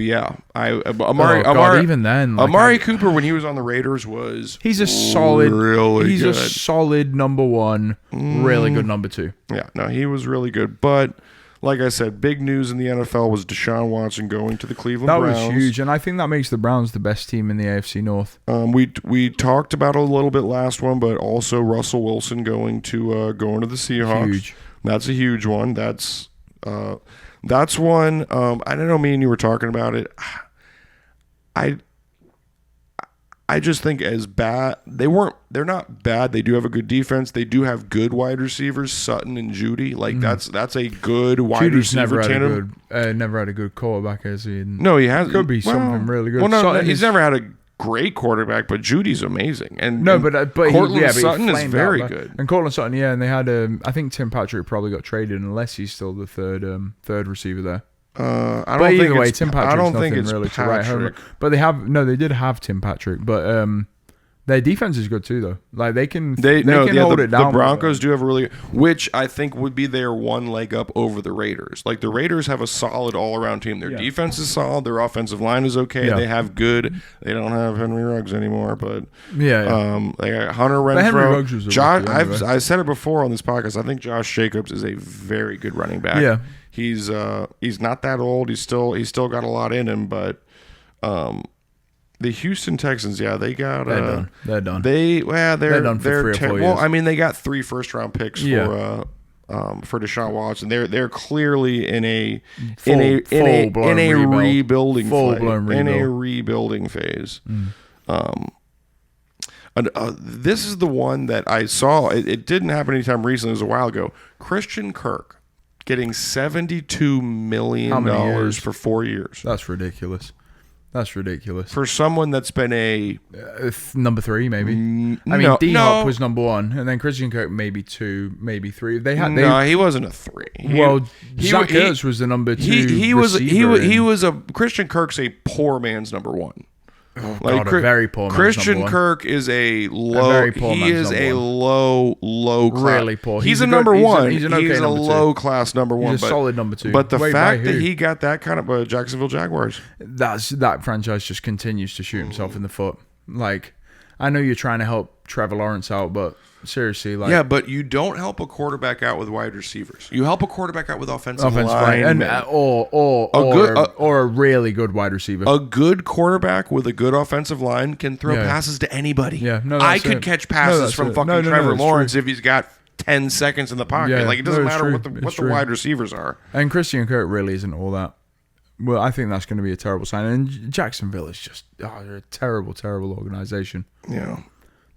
Amari even then, Amari Cooper when he was on the Raiders was he's a solid, really he's good. A solid number 1, really good number 2. Yeah, no, he was really good, but. Like I said, big news in the NFL was Deshaun Watson going to the Cleveland Browns. That was huge, and I think that makes the Browns the best team in the AFC North. We talked about it a little bit last one, but also Russell Wilson going to the Seahawks. Huge. That's a huge one. That's one. I don't know. Me and you were talking about it. I just think as bad they're not bad. They do have a good defense. They do have good wide receivers, Sutton and Judy. Like that's a good wide Judy's receiver tandem. Never had a good quarterback, has he? No, he has. Could be something really good. Well, no, he's never had a great quarterback, but Judy's amazing. And Cortland Sutton is very good. And Cortland Sutton, and they had I think Tim Patrick probably got traded unless he's still the third receiver there. I don't think it's Tim Patrick's nothing really to write home. But they did have Tim Patrick, but their defense is good too, though. Like they can hold it down. The Broncos do have a really, which I think would be their one leg up over the Raiders. Like the Raiders have a solid all around team. Their defense is solid. Their offensive line is okay. They have good. They don't have Henry Ruggs anymore, but they got Hunter Renfrow. Henry Ruggs was I said it before on this podcast. I think Josh Jacobs is a very good running back. Yeah. He's not that old. He's still got a lot in him, but the Houston Texans, they got they're done. They're done for 3 or 4 years. Well, I mean, they got 3 first-round picks for Deshaun Watson. They're clearly in a rebuilding phase. This is the one that I saw. It didn't happen anytime recently. It was a while ago. Christian Kirk getting $72 million for 4 years. That's ridiculous. For someone that's been a number 3, maybe. D-Hop was number 1, and then Christian Kirk maybe 2, maybe 3. He wasn't a 3. Zach Ertz was the number 2. Christian Kirk's a poor man's number 1. Oh, God, a very poor man's Christian Kirk is a low. He is a low class. Really poor. He's a number 1. He's a low class number 1. He's a solid number 2. But the fact that he got that kind of Jacksonville Jaguars, that franchise just continues to shoot himself in the foot. Like, I know you're trying to help Trevor Lawrence out, but seriously, but you don't help a quarterback out with wide receivers. You help a quarterback out with offensive line, and or a really good wide receiver. A good quarterback with a good offensive line can throw passes to anybody. Yeah, I could catch passes from fucking Trevor Lawrence if he's got 10 seconds in the pocket. It doesn't matter what the wide receivers are. And Christian Kirk really isn't all that. Well, I think that's going to be a terrible sign. And Jacksonville is just they're a terrible, terrible organization. Yeah.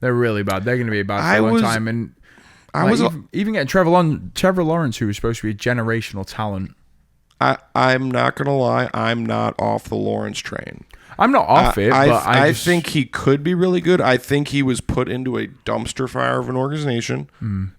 They're really bad. They're going to be bad for a long time. And even getting Trevor Lawrence, who was supposed to be a generational talent. I'm not going to lie. I'm not off the Lawrence train. I'm not off it, but I think he could be really good. I think he was put into a dumpster fire of an organization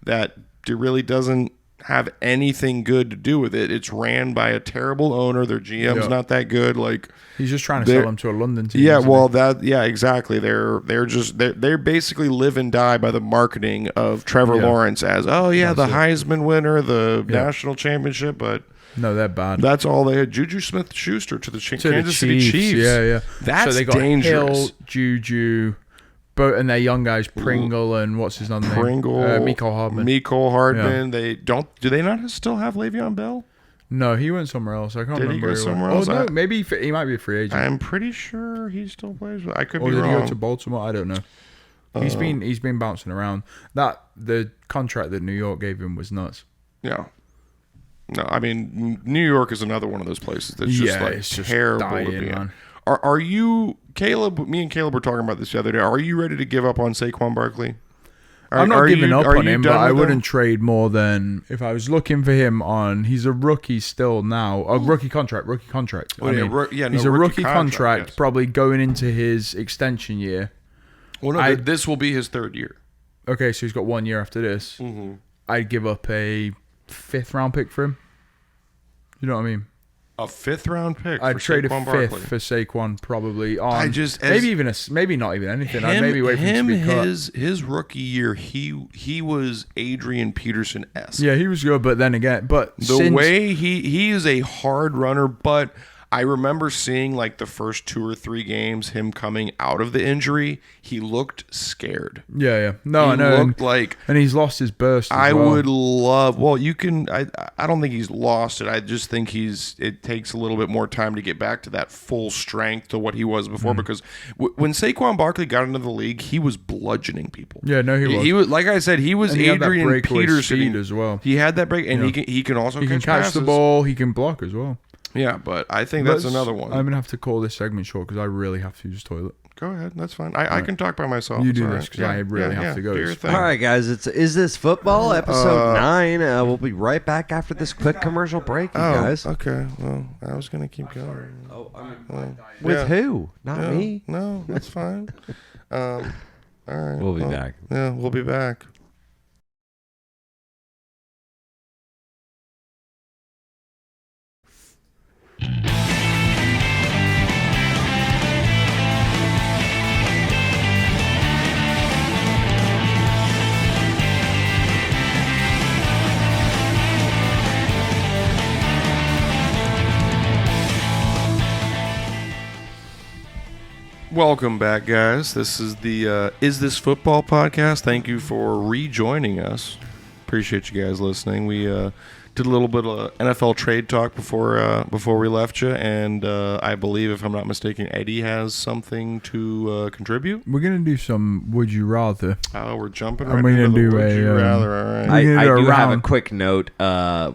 that really doesn't have anything good to do with it. It's ran by a terrible owner. Their GM's not that good. Like he's just trying to sell them to a London team. Exactly. They're basically live and die by the marketing of Trevor Lawrence as the Heisman winner, the national championship, but No, they're bad. That's all they had. Juju Smith-Schuster to the Kansas City Chiefs. Yeah. That's so they got dangerous. Hill, Juju, and their young guys, Pringle and what's his name? Mecole Hardman. Mecole Hardman. Yeah. Do they not still have Le'Veon Bell? No, he went somewhere else. I can't remember. Did he go somewhere else? Oh, no, maybe he might be a free agent. I'm pretty sure he still plays. I could be wrong. Or did he go to Baltimore? I don't know. He's been bouncing around. The contract that New York gave him was nuts. Yeah. No, I mean, New York is another one of those places that's just terrible to be in. Are you, Caleb? Me and Caleb were talking about this the other day. Are you ready to give up on Saquon Barkley? I'm not giving up on him, but I wouldn't trade more than if I was looking for him on. He's a rookie still now. A rookie contract. He's a rookie contract, yes. Probably going into his extension year. Well, no, this will be his third year. Okay, so he's got 1 year after this. Mm-hmm. I'd give up a 5th round pick for him. You know what I mean? A 5th round pick. I'd trade Saquon a 5th for Saquon probably. Maybe not even anything. I'd maybe wait for him to be cut. His rookie year, he was Adrian Peterson-esque. Yeah, he was good, but then again, way he is a hard runner, but I remember seeing like the first 2 or 3 games, him coming out of the injury, he looked scared. Yeah. No, I know. And he's lost his burst as well. would love, I don't think he's lost it. I just think it takes a little bit more time to get back to that full strength to what he was before, because when Saquon Barkley got into the league, he was bludgeoning people. Yeah, no, he was. He was, like I said, he was Adrian Peterson as well. He had that break, and he can also catch the ball, he can block as well. Yeah, but I think that's another one. I'm going to have to call this segment short because I really have to use the toilet. Go ahead. That's fine. I can talk by myself. You do this because I really have to go. All right, guys. It's Is This Football, episode 9. We'll be right back after this quick commercial break, you guys. Okay. Well, I was going to keep going. With who? Not me? No, that's fine. All right. We'll be back. Yeah, we'll be back. Welcome back, guys. This is the Is This Football podcast. Thank you for rejoining us. Appreciate you guys listening. We did a little bit of NFL trade talk before we left you, and I believe, if I'm not mistaken, Eddie has something to contribute. We're gonna do some Would You Rather. Oh, we're jumping right into the Would You Rather. All right. I do have a quick note.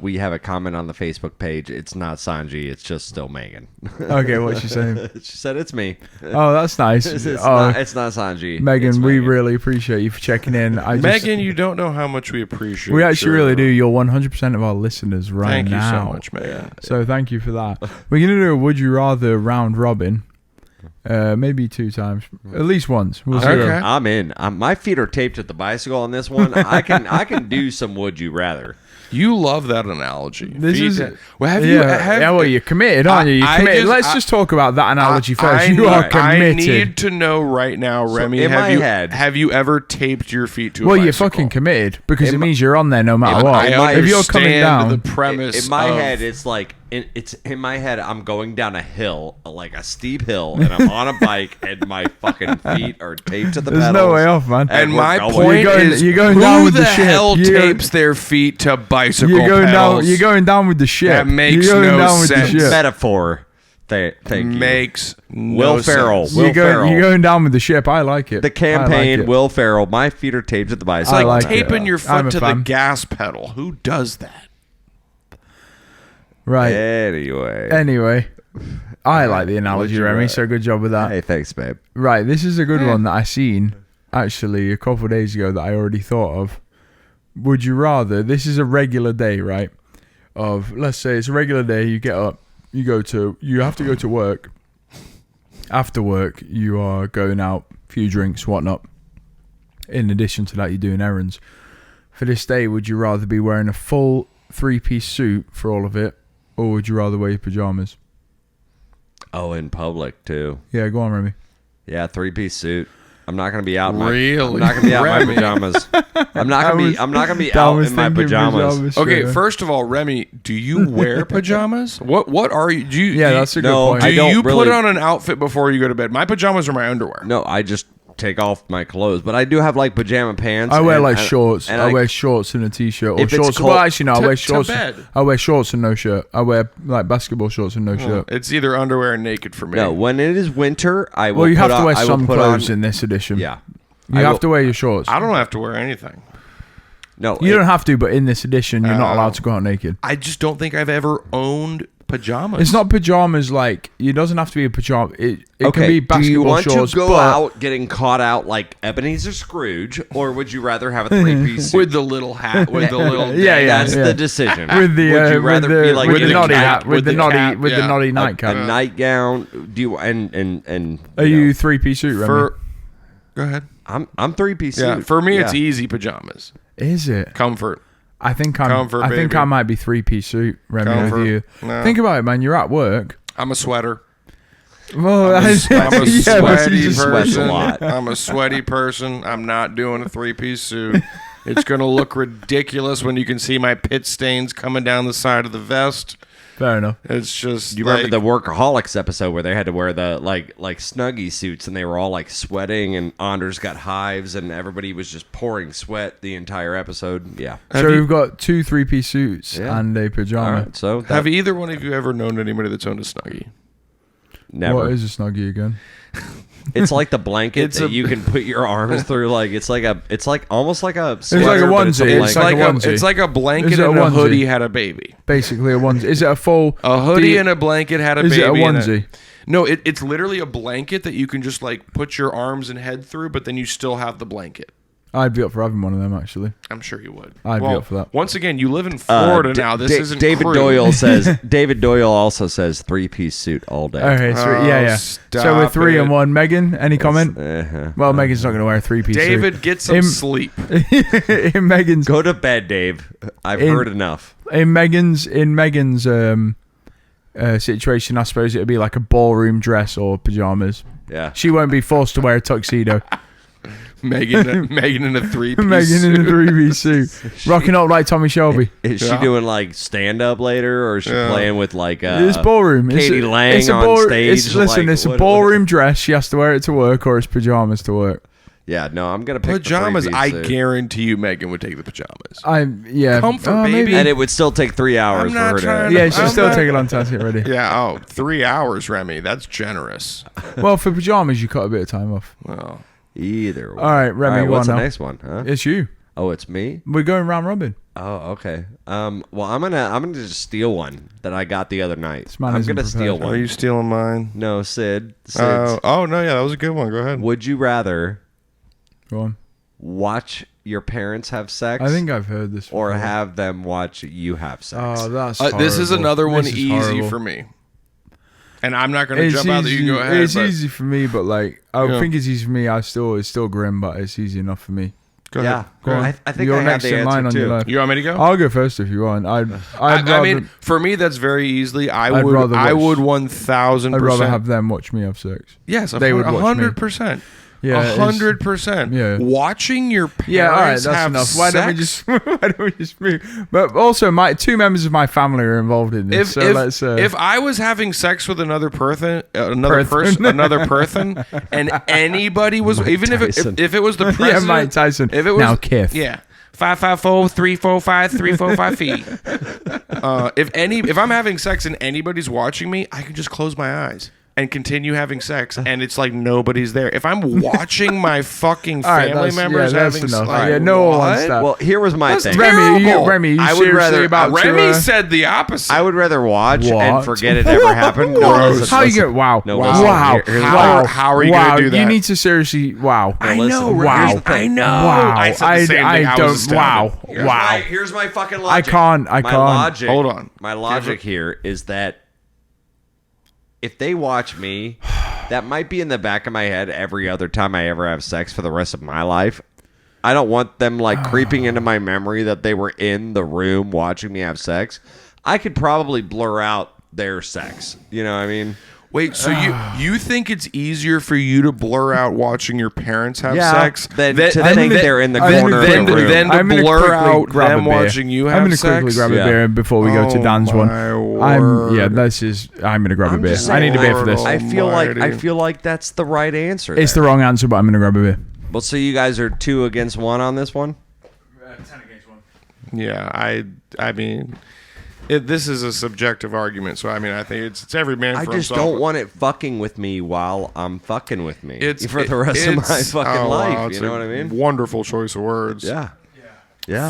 We have a comment on the Facebook page. It's not Sanji. It's just still Megan. Okay, what's she saying? She said it's me. Oh, that's nice. It's not Sanji. Megan, we really appreciate you for checking in. Megan, you don't know how much we appreciate. We actually really do. You're 100% of our listeners right now. Thank you so much, man. So thank you for that. We're going to do a Would You Rather round robin. Maybe 2 times. At least once. We'll see. Okay. I'm in. My feet are taped at the bicycle on this one. I can do some Would You Rather. You love that analogy. You're committed, aren't you? You're committed. Let's just talk about that analogy first. You are committed. I need to know right now, Remy. So have you ever taped your feet to a bicycle? Well, you're fucking committed because it means you're on there no matter what. If you're coming down, the premise in my head, it's like it's in my head. I'm going down a hill, like a steep hill, and I'm on a bike, and my fucking feet are taped to the pedals. There's no way off, man. And my point is, you're going down with the ship. Who the hell tapes their feet to bicycle pedals? You're going down with the ship. That makes no sense. Metaphor. Thank you. Makes Will Ferrell. You're going down with the ship. I like it. The campaign, Will Ferrell. My feet are taped to the bicycle. It's like taping your foot to the gas pedal. Who does that? Right. Anyway. I like the analogy, Remy, so good job with that. Hey, thanks, babe. Right, this is a good one that I seen, actually, a couple of days ago that I already thought of. Would you rather, this is a regular day, right? Let's say it's a regular day, you get up, you have to go to work. After work, you are going out, a few drinks, whatnot. In addition to that, you're doing errands. For this day, would you rather be wearing a full 3-piece suit for all of it, or would you rather wear your pajamas? Oh, in public, too. Yeah, go on, Remy. Yeah, 3-piece suit. I'm not gonna be out. I'm Really? not gonna be out in my pajamas. I'm not gonna be out in my pajamas. Okay, first of all, Remy, do you wear pajamas? What are you? Do you? Yeah, that's a good point. Do you put on an outfit before you go to bed? My pajamas are my underwear. No, I just take off my clothes, but I do have like pajama pants. I wear shorts. I wear shorts and a t-shirt, or shorts. Well, actually, no, I wear shorts. I wear shorts and no shirt. I wear like basketball shorts and no shirt. It's either underwear or naked for me. No, when it is winter, I will. Well, you have to wear some clothes in this edition. Yeah, you have to wear your shorts. I don't have to wear anything. No, you don't have to, but in this edition, you're not allowed to go out naked. I just don't think I've ever owned pajamas. It's not pajamas. Like, it doesn't have to be a pajama. It can be basketball shorts. Do you want shorts, to go out getting caught out like Ebenezer Scrooge, or would you rather have a 3-piece suit with the little hat with the little? That's the decision. With the would you rather be like with the naughty hat, with the naughty nightcap, a nightgown? Do you and are you 3-piece suit? Remy? Go ahead. I'm 3-piece suit. Yeah, for me it's easy pajamas. Is it comfort? I think I might be 3-piece suit, Remy, comfort. with you. No. Think about it, man. You're at work. I'm a sweater. Well, I'm a sweaty person. A lot. I'm a sweaty person. I'm not doing a 3-piece suit. It's going to look ridiculous when you can see my pit stains coming down the side of the vest. Fair enough. It's just. You remember the Workaholics episode where they had to wear the like Snuggie suits and they were all like sweating and Anders got hives and everybody was just pouring sweat the entire episode. Yeah. So we've got 2 3-piece suits and a pajama. Right, so have either one of you ever known anybody that's owned a Snuggie? Never. What is a Snuggie again? It's like the blanket that you can put your arms through. Like it's like almost like a. It's like a onesie. It's like a blanket and a hoodie had a baby. Basically a onesie. Is it a full? A hoodie and a blanket had a baby. Is it a onesie? No, it's literally a blanket that you can just like put your arms and head through, but then you still have the blanket. I'd be up for having one of them, actually. I'm sure you would. I'd be up for that. Once again, you live in Florida now. This isn't David crew. Doyle says. David Doyle also says 3-piece suit all day. Okay, so we're 3 and 1. Megan, any comment? Well, Megan's not going to wear a 3-piece suit. David, get some sleep. In Megan's, go to bed, Dave. I've heard enough. In Megan's situation, I suppose it would be like a ballroom dress or pajamas. Yeah, she won't be forced to wear a tuxedo. Megan in a 3-piece Megan suit. in a 3-piece suit. Rocking up like Tommy Shelby. Is she doing like stand-up later, or is she playing with like it's ballroom. Katie Lang on stage? Listen, it's a ballroom dress. She has to wear it to work, or it's pajamas to work. Yeah, no, I'm going to pick pajamas. The I guarantee you Megan would take the pajamas. Comfort, baby. Maybe. And it would still take 3 hours for her to... Yeah, she'd still take a long time to get ready. Yeah, 3 hours, Remy. That's generous. Well, for pajamas, you cut a bit of time off. Well... Either way. All right, Remy, what's the now. next one? Huh? It's you. Oh, it's me? We're going round robin. Oh, okay. Well, I'm gonna just steal one that I got the other night. I'm gonna steal one. Are you stealing mine? No, Sid. Oh no, yeah, that was a good one. Go ahead. Would you rather Go on. watch your parents have sex? I think I've heard this before. Or have them watch you have sex? Oh, that's horrible. This is another one easy horrible. for me. And I'm not going to jump out that you can go ahead. It's easy for me, but like I think it's easy for me. It's still grim, but it's easy enough for me. Go ahead. Go on. I think You're I have next the in line answer on your too. left. You want me to go? I'll go first if you want. I mean, for me, that's very easily. I would 1,000%. I'd rather have them watch me have sex. Yes, they would watch me. 100%. Yeah, 100%. Yeah, watching your parents. Yeah, all right, that's have enough. Sex? Why don't we just move? But also, my 2 members of my family are involved in this. If I was having sex with another person, and anybody was, even if it was the president, Mike Tyson. If it was now, Kiff. Yeah. 554-345-345 feet. If I'm having sex and anybody's watching me, I can just close my eyes and continue having sex, and it's like nobody's there. If I'm watching my fucking family members having sex, no one wants that. Well, here was my thing. Remy, I would rather about Remy said the opposite. I would rather watch and forget it ever happened. How you get? Wow. No, wow. How are you going to do that? You need to seriously. Wow. I know. Wow. I know. Wow. I said the same thing. I don't. Wow. Wow. Here's my fucking logic. I can't. My logic. Hold on. My logic here is that if they watch me, that might be in the back of my head every other time I ever have sex for the rest of my life. I don't want them like creeping into my memory that they were in the room watching me have sex. I could probably blur out their sex. You know what I mean? Wait, so you think it's easier for you to blur out watching your parents have sex than to think they're in the corner of the room? Then to blur out them watching you have sex? I'm going to quickly grab a beer before we go to Dan's one. I'm going to grab a beer. I need a beer for this. I feel like that's the right answer. It's the wrong answer, but I'm going to grab a beer. Well, so you guys are 2 against 1 on this one? 10 against 1. Yeah, I mean... this is a subjective argument, so I mean, I think it's every man for himself. I just don't want it fucking with me while I'm fucking with me for the rest of my fucking life. Wow, you know what I mean? Wonderful choice of words. Yeah.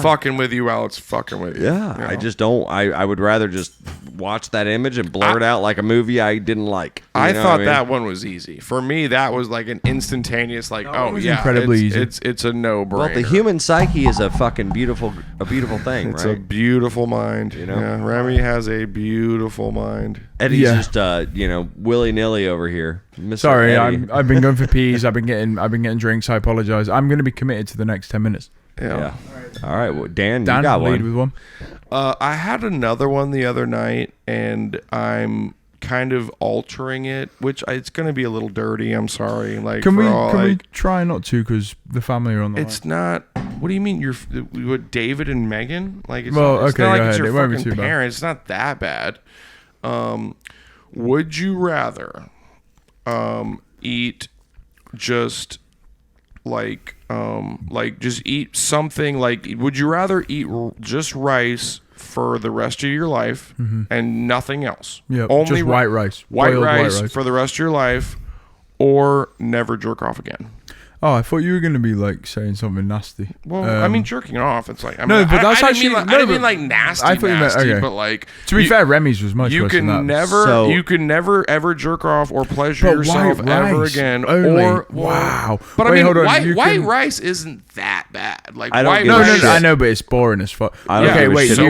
Fucking with you while it's fucking with you. Yeah. You know? I just don't. I would rather just watch that image and blur it out like a movie I didn't like. I thought that one was easy. For me, that was like an instantaneous, like, incredibly easy. It's a no-brainer. Well, the human psyche is a fucking beautiful thing, it's right? a beautiful mind. You know? Yeah, Remy has a beautiful mind. Eddie's just willy-nilly over here. Mr. Sorry, Eddie. I've been going for peas. I've been getting drinks. I apologize. I'm going to be committed to the next 10 minutes. Yeah. All right. Well, Dan, you got lead one. with one. I had another one the other night, and I'm kind of altering it, which it's going to be a little dirty. I'm sorry. Like, can we try not to, because the family are on the It's not. What do you mean? You're David and Megan? Like, it's well, not, it's okay, not like go it's ahead. your It won't be fucking too bad. parents. It's not that bad. Would you rather eat just just eat something like? Would you rather eat just rice for the rest of your life and nothing else? Yeah, only just white rice, white boiled rice for the rest of your life, or never jerk off again? Oh, I thought you were going to be like saying something nasty. Well, I mean, jerking off. It's like I didn't mean like nasty. I thought you meant, okay. But like to be fair, Remy's was much worse than that. You can never ever jerk off or pleasure yourself ever again. Wow. But I mean, white rice isn't that bad. Like white rice. I know, but it's boring as fuck. Okay, wait. You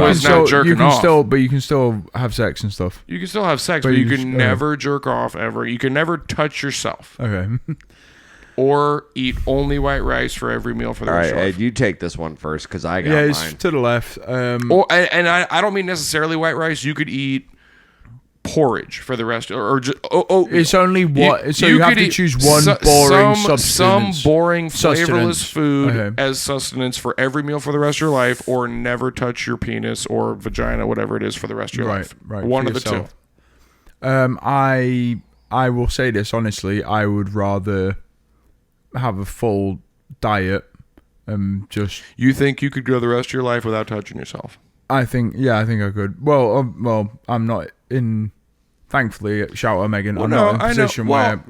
can still have sex and stuff. You can still have sex, but you can never jerk off ever. You can never touch yourself. Okay. Or eat only white rice for every meal for the rest of your life. Ed, you take this one first because I got mine. It's to the left. I don't mean necessarily white rice. You could eat porridge for the rest, or just it's only what. So you have to choose one boring substance. Some boring flavorless food as sustenance for every meal for the rest of your life, or never touch your penis or vagina, whatever it is, for the rest of your life. Right. One of the two. I will say this honestly. I would rather have a full diet. You think you could go the rest of your life without touching yourself? I think I could. Well, I'm not in. Thankfully, shout out Megan. I'm not in a position where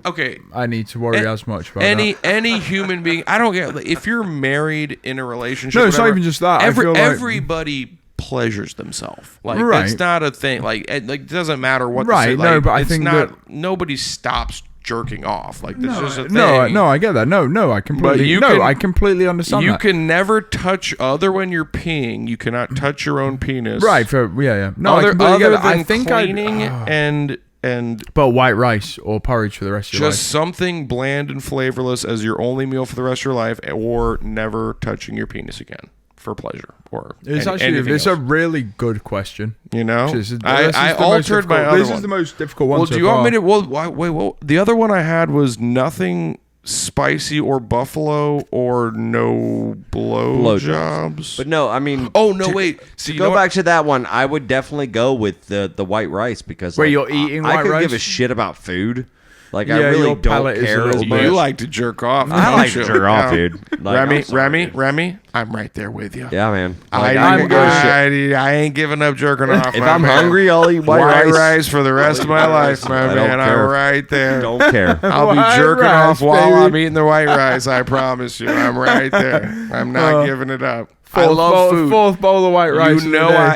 I need to worry as much about any human being. I don't get if you're married in a relationship. No, it's not even just that. Everybody pleasures themselves. Like it's not a thing. Like it doesn't matter what. Right. No, but I think nobody stops jerking off. Like this is a thing. No, I get that. No, I completely. I completely understand. You can never touch other when you're peeing. You cannot touch your own penis. Right. Yeah. No, other than I think cleaning and. But white rice or porridge for the rest of your life. Just something bland and flavorless as your only meal for the rest of your life, or never touching your penis again for pleasure. Or it's a really good question. You know, I altered my other one. This is the most difficult one. Well, do you want me to? Well, the other one I had was nothing spicy or buffalo or no blowjobs. But no, I mean, wait. So to go back to that one, I would definitely go with the white rice because you're eating white rice. I could give a shit about food. Like I really don't care as much. You like to jerk off. I like to jerk off, dude. Like, Remy, I'm right there with you. Yeah, man. I ain't giving up jerking off. If I'm hungry, I'll eat white rice for the rest of my life, my man. I'm right there. Don't care. I'll be jerking off while I'm eating the white rice. I promise you. I'm right there. I'm not giving it up. I love food. Fourth bowl of white rice.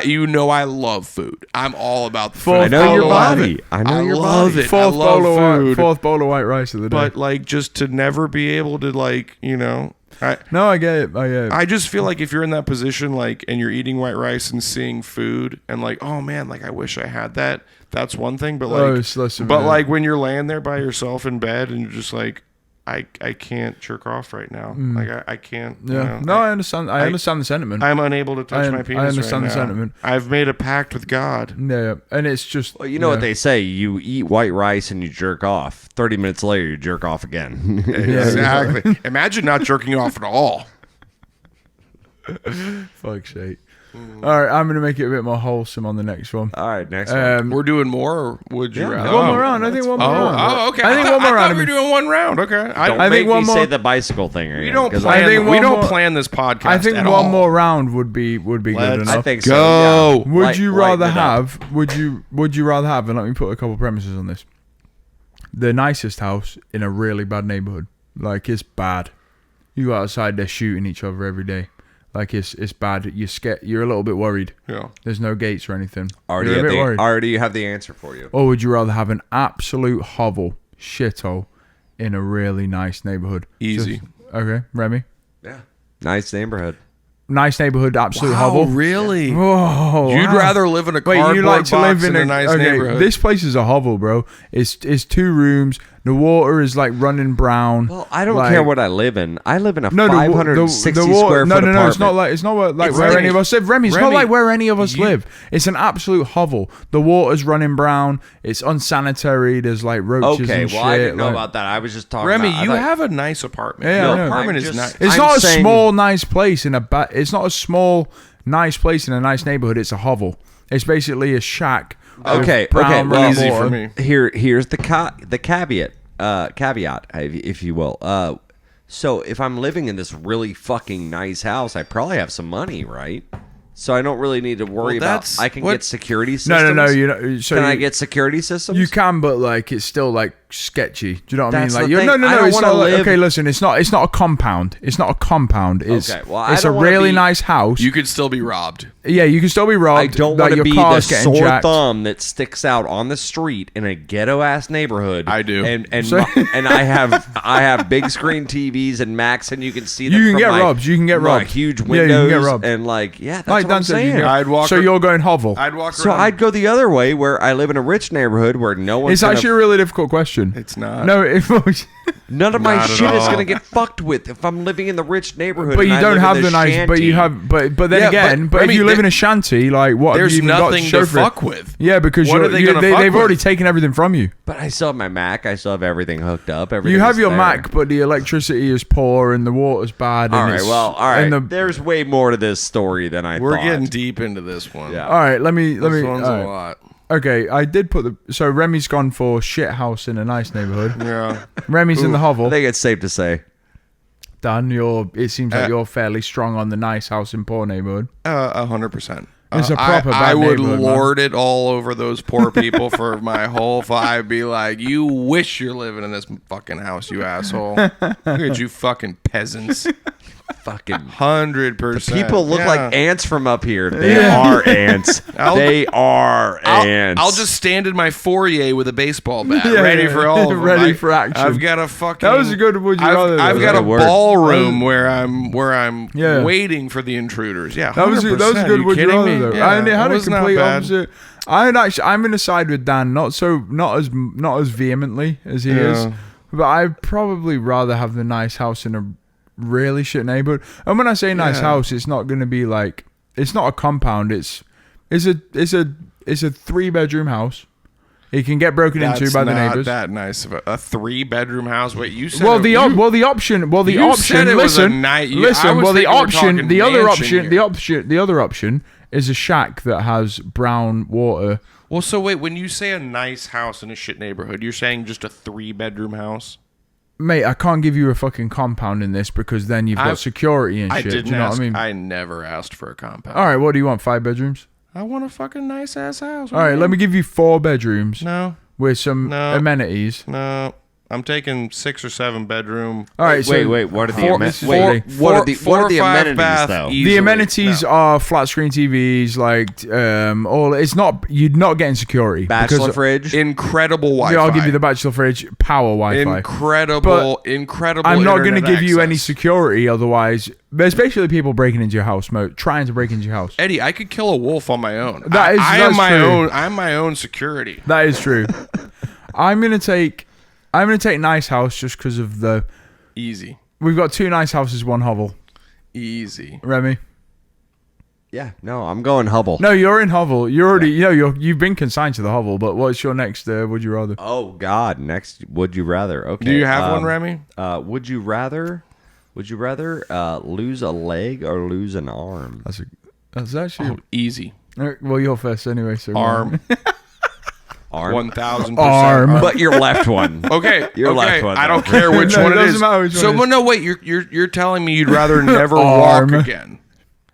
You know I love food. I'm all about the food. I know your body. I love it. Fourth bowl of white rice of the day. But like, just to never be able to I get it. I just feel like if you're in that position, like, and you're eating white rice and seeing food, and like, oh man, like I wish I had that. That's one thing. But like, like when you're laying there by yourself in bed and you're just like, I can't jerk off right now. Like I can't. Yeah. No, I understand. I understand the sentiment. I'm unable to touch my penis. I understand right the now. sentiment. I've made a pact with God. Yeah, and it's just. Well, you know what they say: you eat white rice and you jerk off. 30 minutes later, you jerk off again. Exactly. Imagine not jerking off at all. Fuck's sake. All right, I'm going to make it a bit more wholesome on the next one. All right, next one. We're doing more, or would you rather? One more round. I think one more round. Oh, okay. I think one more round. We were doing one round. Okay. I think one more. Say the bicycle thing. Again, we don't plan. We don't plan this podcast. I think at one all. more round would be good enough. I think so. Yeah. Would you rather have? Would you rather have? And let me put a couple premises on this. The nicest house in a really bad neighborhood. Like it's bad. You go outside, they're shooting each other every day. Like it's bad. You're scared. You're a little bit worried. Yeah. There's no gates or anything. Already have the answer for you. Or would you rather have an absolute hovel shithole in a really nice neighborhood? Easy. Okay, Remy. Yeah. Nice neighborhood. Nice neighborhood, absolute hovel. Really? Whoa, You'd rather live in a cardboard box in a nice neighborhood? This place is a hovel, bro. It's 2 rooms. The water is like running brown. Well, I don't care what I live in. I live in a 560 the square foot apartment. No, it's not like where any of us live. Remy, it's not like where any of us live. It's an absolute hovel. The water's running brown. It's unsanitary. There's like roaches and shit. Okay, well, I didn't know about that. I was just talking Remy, about... you have a nice apartment. Yeah, Your apartment is nice. It's not a small, nice place in a... It's not a small, nice place in a nice neighborhood. It's a hovel. It's basically a shack. Okay, well, easy for me. Here's the caveat. Caveat, if you will. So if I'm living in this really fucking nice house, I probably have some money, right? So I don't really need to worry about. I can get security systems. No. Can I get security systems? You can, but like it's still like sketchy. Do you know what I mean? Like no. It's not like, okay, listen. It's not a compound. It's not a compound. It's it's a really nice house. You could still be robbed. Yeah, you can still be robbed. I don't want to be the sore thumb that sticks out on the street in a ghetto ass neighborhood. I do, and I have big screen TVs and Macs, and you can see them. You can get robbed. You can get robbed. Huge windows and that's what I'm saying. So you're going hovel. I'd walk around. So I'd go the other way, where I live in a rich neighborhood where no one's. It's actually a really difficult question. It's not. No, none of my shit is gonna get fucked with if I'm living in the rich neighborhood. But you don't have the nice. Shanty. But you have. But then again. But if you live in a shanty, like what? There's have you nothing got to fuck with. Yeah, because they've already taken everything from you. But I still have my Mac. I still have everything hooked up. You have your Mac, but the electricity is poor and the water's bad. All right. There's way more to this story than I thought. We're getting deep into this one. Yeah. All right. Let me. This one's a lot. Okay, I did put so Remy's gone for shit house in a nice neighborhood. Yeah. Remy's in the hovel. I think it's safe to say. Dan, it seems like you're fairly strong on the nice house in poor neighborhood. 100%. It's a proper bad I would neighborhood, lord it all over those poor people for my whole I'd be like, you wish you're living in this fucking house, you asshole. Look at you fucking peasants. Fucking 100%. People look like ants from up here. They are ants. They are ants. I'll just stand in my foyer with a baseball bat, ready for all of them. Ready for action. I've got a fucking. That was a good. Would you rather? I've got a ballroom where I'm waiting for the intruders. Yeah, 100%. That was a good. Would you rather? Though? Yeah, I had a complete opposite. I'm going to side with Dan. Not as vehemently as he is, but I'd probably rather have the nice house in a really shit neighborhood. And when I say nice house, it's not going to be like, it's not a compound. It's a 3-bedroom house. It can get broken into by the neighbors. That nice of a 3-bedroom house. Wait, you said the other option is a shack that has brown water. Well, so wait, when you say a nice house in a shit neighborhood, you're saying just a 3-bedroom house? Mate, I can't give you a fucking compound in this because then you've got security and shit. Do you know what I mean? I never asked for a compound. All right, what do you want? 5 bedrooms? I want a fucking nice ass house. All right, let me give you 4 bedrooms. No. With some amenities. No. I'm taking 6 or 7 bedroom. All right, wait. What are the amenities? What are the amenities though? The amenities are flat screen TVs, it's not. You're not getting security. Bachelor fridge, incredible Wi-Fi. I'll give you the bachelor fridge, power Wi-Fi. Incredible. I'm not going to give you any security otherwise. There's basically people breaking into your house, trying to break into your house. Eddie, I could kill a wolf on my own. I'm my own security. That is true. I'm going to take I'm going to take nice house just because of the... Easy. We've got 2 nice houses, 1 hovel. Easy. Remy? Yeah, no, I'm going hovel. No, you're in hovel. You're already, you've been consigned to the hovel, but what's your next would you rather? Oh, God, next would you rather. Okay. Do you have one, Remy? Would you rather lose a leg or lose an arm? That's actually... easy. Well, you're first anyway, so... Arm. Arm. 1,000%. Arm. But your left one. Okay. Your left one. I don't care which No, one it it doesn't is. matter which one it is. Well, no, wait. You're telling me you'd rather never walk again.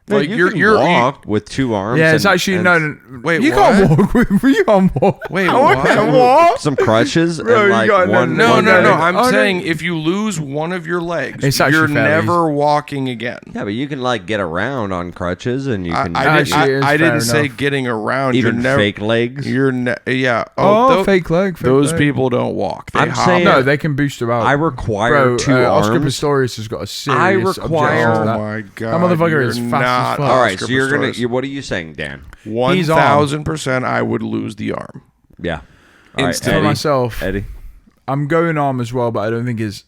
Like you're walk with 2 arms. Yeah, it's actually no. Wait, you what? can't walk. You can't walk. Wait, I what? can't walk. some crutches Bro, and you like got one. No. one leg. I'm saying if you lose one of your legs, It's actually you're fairly never walking again. Yeah, but you can like get around on crutches and you can I Actually, didn't it's say fair getting around. even you're never, fake legs. You're yeah. Oh, fake leg. Those people don't walk. They I'm hop. saying- No, they can boost about. I require 2 Oscar arms. Pistorius has got a serious. I require- objection to Oh that. my god! That motherfucker you're is fast as not fuck. All right, Oscar so you're gonna. Pistorius. What are you saying, Dan? 1,000%. I would lose the arm. Yeah. All right, Instantly. For Eddie. myself, Eddie. I'm going arm as well, but I don't think it's.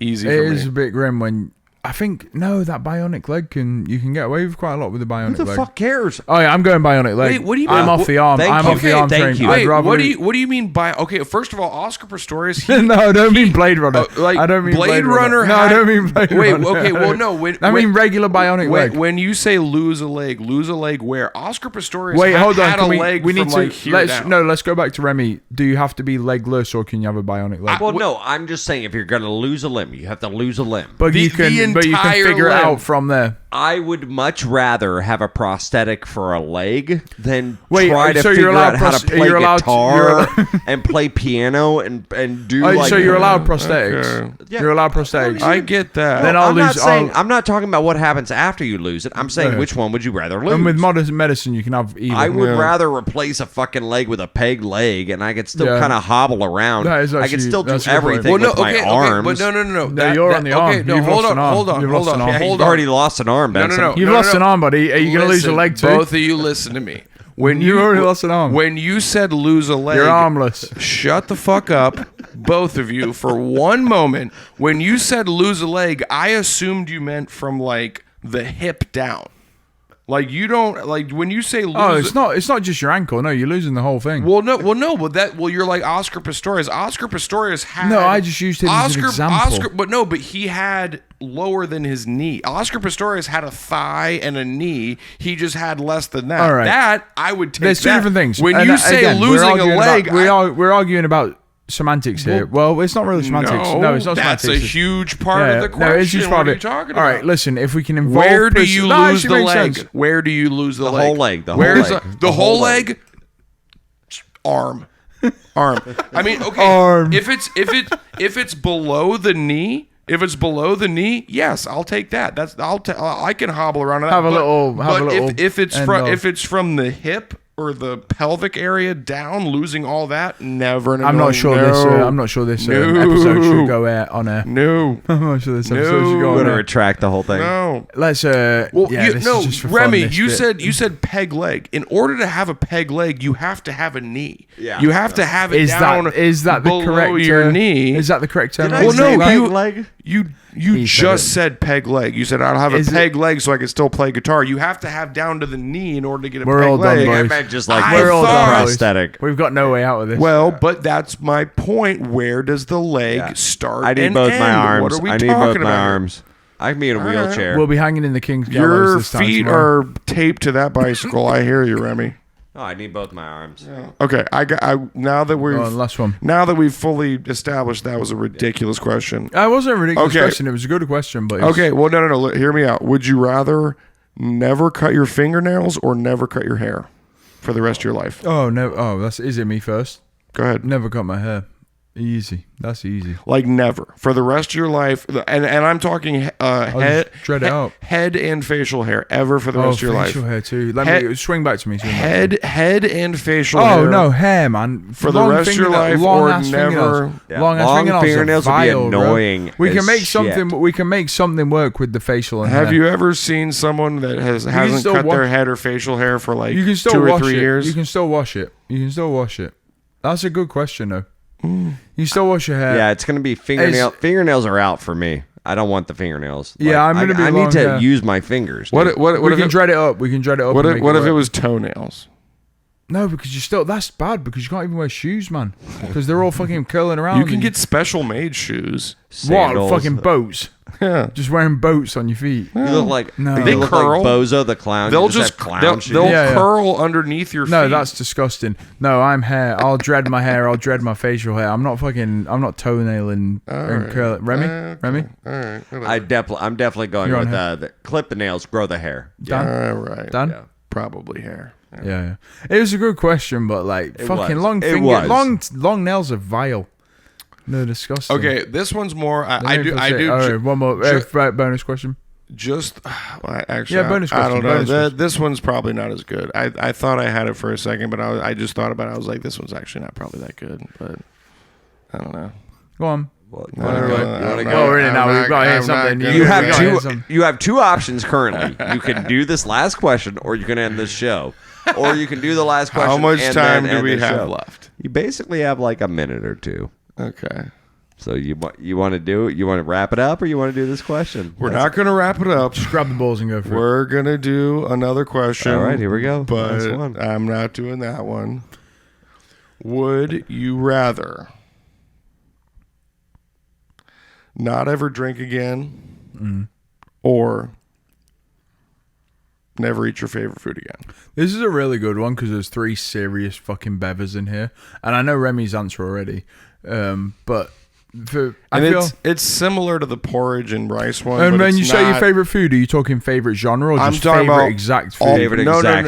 Easy It for is me. a bit grim when. I think that bionic leg you can get away with quite a lot with the bionic Who the leg. fuck cares? Oh yeah, I'm going bionic leg. Wait, what do you mean? I'm off the arm. Thank I'm you. off the arm Thank train. you. I'd Wait, rather- what do you mean by? Okay, first of all, Oscar Pistorius. No, I don't mean Blade Runner. Like I don't mean Blade Runner. No, I don't mean Blade Runner. Wait, okay, well, no. I mean regular bionic leg. When you say lose a leg where? Oscar Pistorius Wait, hold on. had Can a leg we need from to like here down. let's go back to Remy. Do you have to be legless or can you have a bionic leg? Well, no, I'm just saying if you're gonna lose a limb, you have to lose a limb. But you can entire figure it limb. out from there. I would much rather have a prosthetic for a leg than Wait, try to so you're figure allowed out how to play you're allowed to- guitar you're and play piano and do Oh, like. so you're allowed prosthetics. Okay. Yeah. You're allowed prosthetics. I get that. Then I'll I'm not lose- saying I'll- I'm not talking about what happens after you lose it. I'm saying Yeah. which one would you rather lose? And with modern medicine, you can have either. I would Yeah. rather replace a fucking leg with a peg leg, and I could still Yeah. kind of hobble around. That is I actually- could still do that's a good point. everything with my arms. but no. No, you're on the arm. Okay, no, You've hold lost on, an arm. hold on, You've hold lost an on. arm. You've Hold on. already lost an arm, No, Benson. no. You've lost an arm, buddy. Are you going to lose your leg too? Both of you listen to me. When You've already lost an arm. When you said lose a leg, You're armless. Shut the fuck up, both of you, for one moment. When you said lose a leg, I assumed you meant from like the hip down. Like you don't like when you say lose. Oh, it's not just your ankle. No, you're losing the whole thing. Well, you're like Oscar Pistorius. Oscar Pistorius had. No, I just used him as an example. But he had lower than his knee. Oscar Pistorius had a thigh and a knee. He just had less than that. All right. That I would take. There's two different things. When And you say again, we're losing a arguing leg, about- we're arguing about semantics here. Well, it's not really semantics. No, it's not that's semantics. a huge part of the question. No, it's just what part are of you it. talking All about? right, listen. If we can involve, Where do you No, lose actually the makes leg? sense. Where do you lose the leg? whole leg, the whole Where's leg. the whole leg? Arm. I mean, okay. Arm. If it's below the knee. If it's below the knee, yes, I'll take that. I can hobble around on that. Have a but, little- but have a little if it's end from off. if it's from the hip or the pelvic area down, losing all that, never. I'm not sure this No. episode should go on air. No. I'm not sure this episode No. should go I'm on going to air. retract the whole thing. No. Let's Well, this is just for Remy, fun, this bit. you said peg leg. In order to have a peg leg, you have to have a knee. Yeah. You have to have it Is down. that the below correct your knee? Is that the correct term? Did I Well, say no, peg you- leg? You He just said said peg leg. You said I'll have a Is it- peg leg so I can still play guitar. You have to have down to the knee in order to get a We're peg all done, leg. boys. I meant just like I we're all thought- prosthetic. We've got no way out of this. Well, but that's my point. Where does the leg Yeah. start? I need and both end? my arms. What are we I need talking both my about? arms. I can be in a wheelchair. we'll be hanging in the King's Gallows Your this time feet tomorrow. are taped to that bicycle. I hear you, Remy. Oh, I need both my arms. Okay, now that Go on, last one. now that we've fully established that was a ridiculous question. It wasn't a ridiculous Okay. question. It was a good question, but it was- Okay, well, no. Hear me out. Would you rather never cut your fingernails or never cut your hair for the rest of your life? Oh no! Oh, is it me first? Go ahead. Never cut my hair. Easy. That's easy. Like never for the rest of your life, and I'm talking head, just dread it out. head and facial hair ever for the rest of your life. facial hair too. Let Head- me swing back to me. Swing back to me. Head and facial hair. Oh no, hair, man. For the rest of your life or never. Yeah, Long fingernails would be annoying. We can as make shit. something. We can make something work with the facial and Have hair. you ever seen someone that hasn't still cut their wash- head or facial hair for like You can still 2 or wash 3 it. years? You can still wash it. You can still wash it. That's a good question, though. You still wash your hair. Yeah, it's gonna be fingernails are out for me. I don't want the fingernails. Yeah, I'm gonna be. I need to use my fingers. What we can dread it up. We can dread it up. What if it was toenails? No, because that's bad because you can't even wear shoes, man. Because they're all fucking curling around. You can get special made shoes. Sandals. What? Fucking boats. Yeah, just wearing boats on your feet. You look like they look curl. like Bozo the clown. They'll clown shoes. they'll curl underneath your feet. No, that's disgusting. No, I'm hair. I'll dread my hair. I'll dread my facial hair. I'm not toenailing and curling. Remy. All right. I'm definitely going with the clip the nails, grow the hair. Done. All right. Done. Yeah. Probably hair. Yeah. It was a good question, but like fucking long nails are vile. No, disgusting. Okay, this one's more. I do. Right, one more bonus question. Bonus question. I don't know. This one's probably not as good. I thought I had it for a second, but I just thought about it. I was like, this one's actually not probably that good. But I don't know. Go on. You want to go? We're in it now. We've got to hear something. You have two options currently. You can do this last question, or you can end this show, or you can do the last question. How much time do we have show. left? You basically have like a minute or two. Okay. So you want to do it? You want to wrap it up, or you want to do this question? We're not going to wrap it up. Just grab the balls and go for it. We're going to do another question. All right, here we go. But Last one. I'm not doing that one. Would you rather not ever drink again or never eat your favorite food again? This is a really good one because there's 3 serious fucking bevers in here. And I know Remy's answer already. But it's similar to the porridge and rice one. And but when you say your favorite food, are you talking favorite genre or just favorite exact food?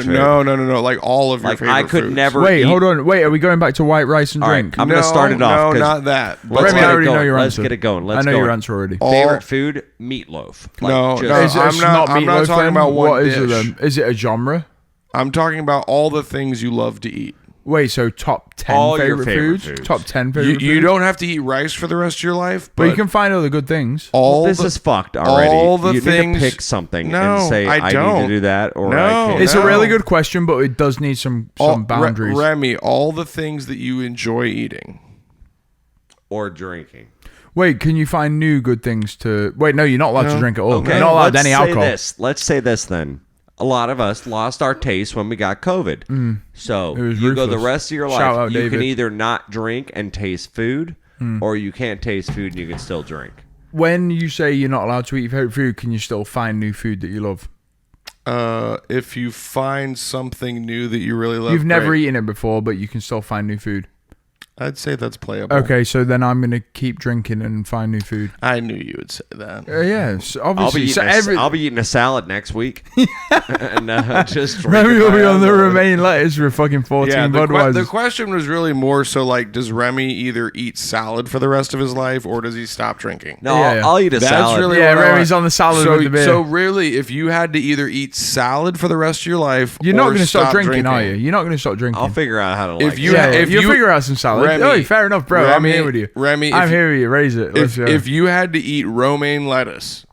No. Like all of your favorite I could foods. never. Wait, hold on. Wait, are we going back to white rice and drink? Right, I'm going to start it off. No, not that. Remy, I already know your answer. Let's get it going. I know your answer already. Favorite food? Meatloaf. I'm not talking about one dish. Is it then? Is it a genre? I'm talking about all the things you love to eat. Wait, so top 10 all favorite foods? Top 10 favorite foods? You don't have to eat rice for the rest of your life. But you can find other good things. This is fucked already. All the you things. Need to pick something No, and say, I need to do that, or No, I can't. It's a really good question, but it does need some boundaries. Remy, all the things that you enjoy eating. Or drinking. Wait, can you find new good things to... Wait, no, you're not allowed to drink at all. Okay, You're not allowed any alcohol. Let's say this then. A lot of us lost our taste when we got COVID. So you go the rest of your life. You can either not drink and taste food, or you can't taste food and you can still drink. When you say you're not allowed to eat your favorite food, can you still find new food that you love? If you find something new that you really love, you've never eaten it before, but you can still find new food. I'd say that's playable. Okay, so then I'm going to keep drinking and find new food. I knew you would say that. Yeah, so obviously. I'll be eating a salad next week. And just Remy will be on the romaine lettuce for fucking 14 Budweisers. The question was really more so like, does Remy either eat salad for the rest of his life or does he stop drinking? No, I'll eat a salad. Really Remy's on the salad with the beer. So really, if you had to either eat salad for the rest of your life, you're not going to stop drinking, are you? You're not going to stop drinking. I'll figure out how to if you figure out some salad. Remy, fair enough, bro. I'm here with you. Remy, I'm here with you. Raise it. If you had to eat romaine lettuce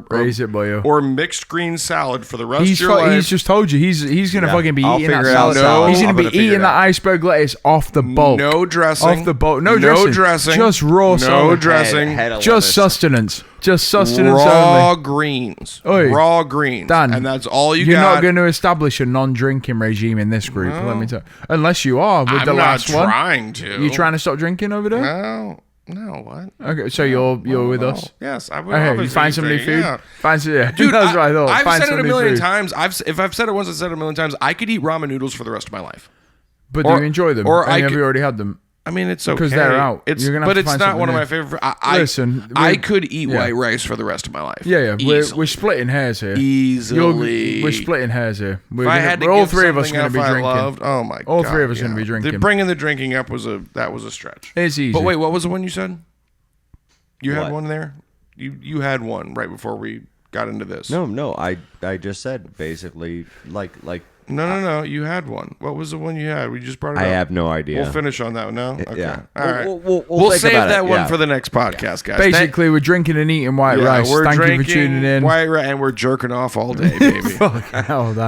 raise it, boyo, or mixed green salad for the rest of your life, he's just told you he's gonna fucking be eating that salad. He's gonna be eating that iceberg lettuce off the bulk. No dressing. Off the bulk. No dressing. Just raw salad. No dressing. Just sustenance. Just sustenance raw only. Greens. Oi, raw greens. Dan, and that's all you got. You're not going to establish a non-drinking regime in this group. No. Let me tell you. Unless you are with the last one. I'm not trying to. You trying to stop drinking over there? No, what? Okay, so you're with us. Yes, I would. Okay, you find some new food. Yeah. Find some, yeah. Dude, that's what I thought. I've said it a million times. If I've said it once, I've said it a million times. I could eat ramen noodles for the rest of my life. But do you enjoy them? Or have you already had them? I mean, it's okay because they're out. But it's not one of my favorite. Listen, I could eat white rice for the rest of my life. Yeah. We're splitting hairs here. Easily, we're splitting hairs here. All three of us going to be drinking. Oh my god! All 3 of us going to be drinking. Bringing the drinking up was a stretch. It's easy. But wait, what was the one you said? You had one there. You had one right before we got into this? No. I just said basically like. No. You had one. What was the one you had? We just brought it up. I have no idea. We'll finish on that one now. Okay. Yeah. All right. We'll save that one for the next podcast, guys. Basically, we're drinking and eating white rice. Thank you for tuning in. White rice, and we're jerking off all day, baby.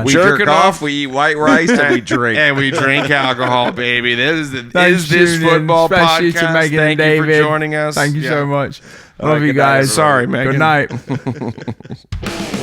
We jerk off, we eat white rice, and we drink. And we drink alcohol, baby. This is football podcast. Thank you for joining us. Thank you so much. Love you guys. Sorry, Megan. Good night.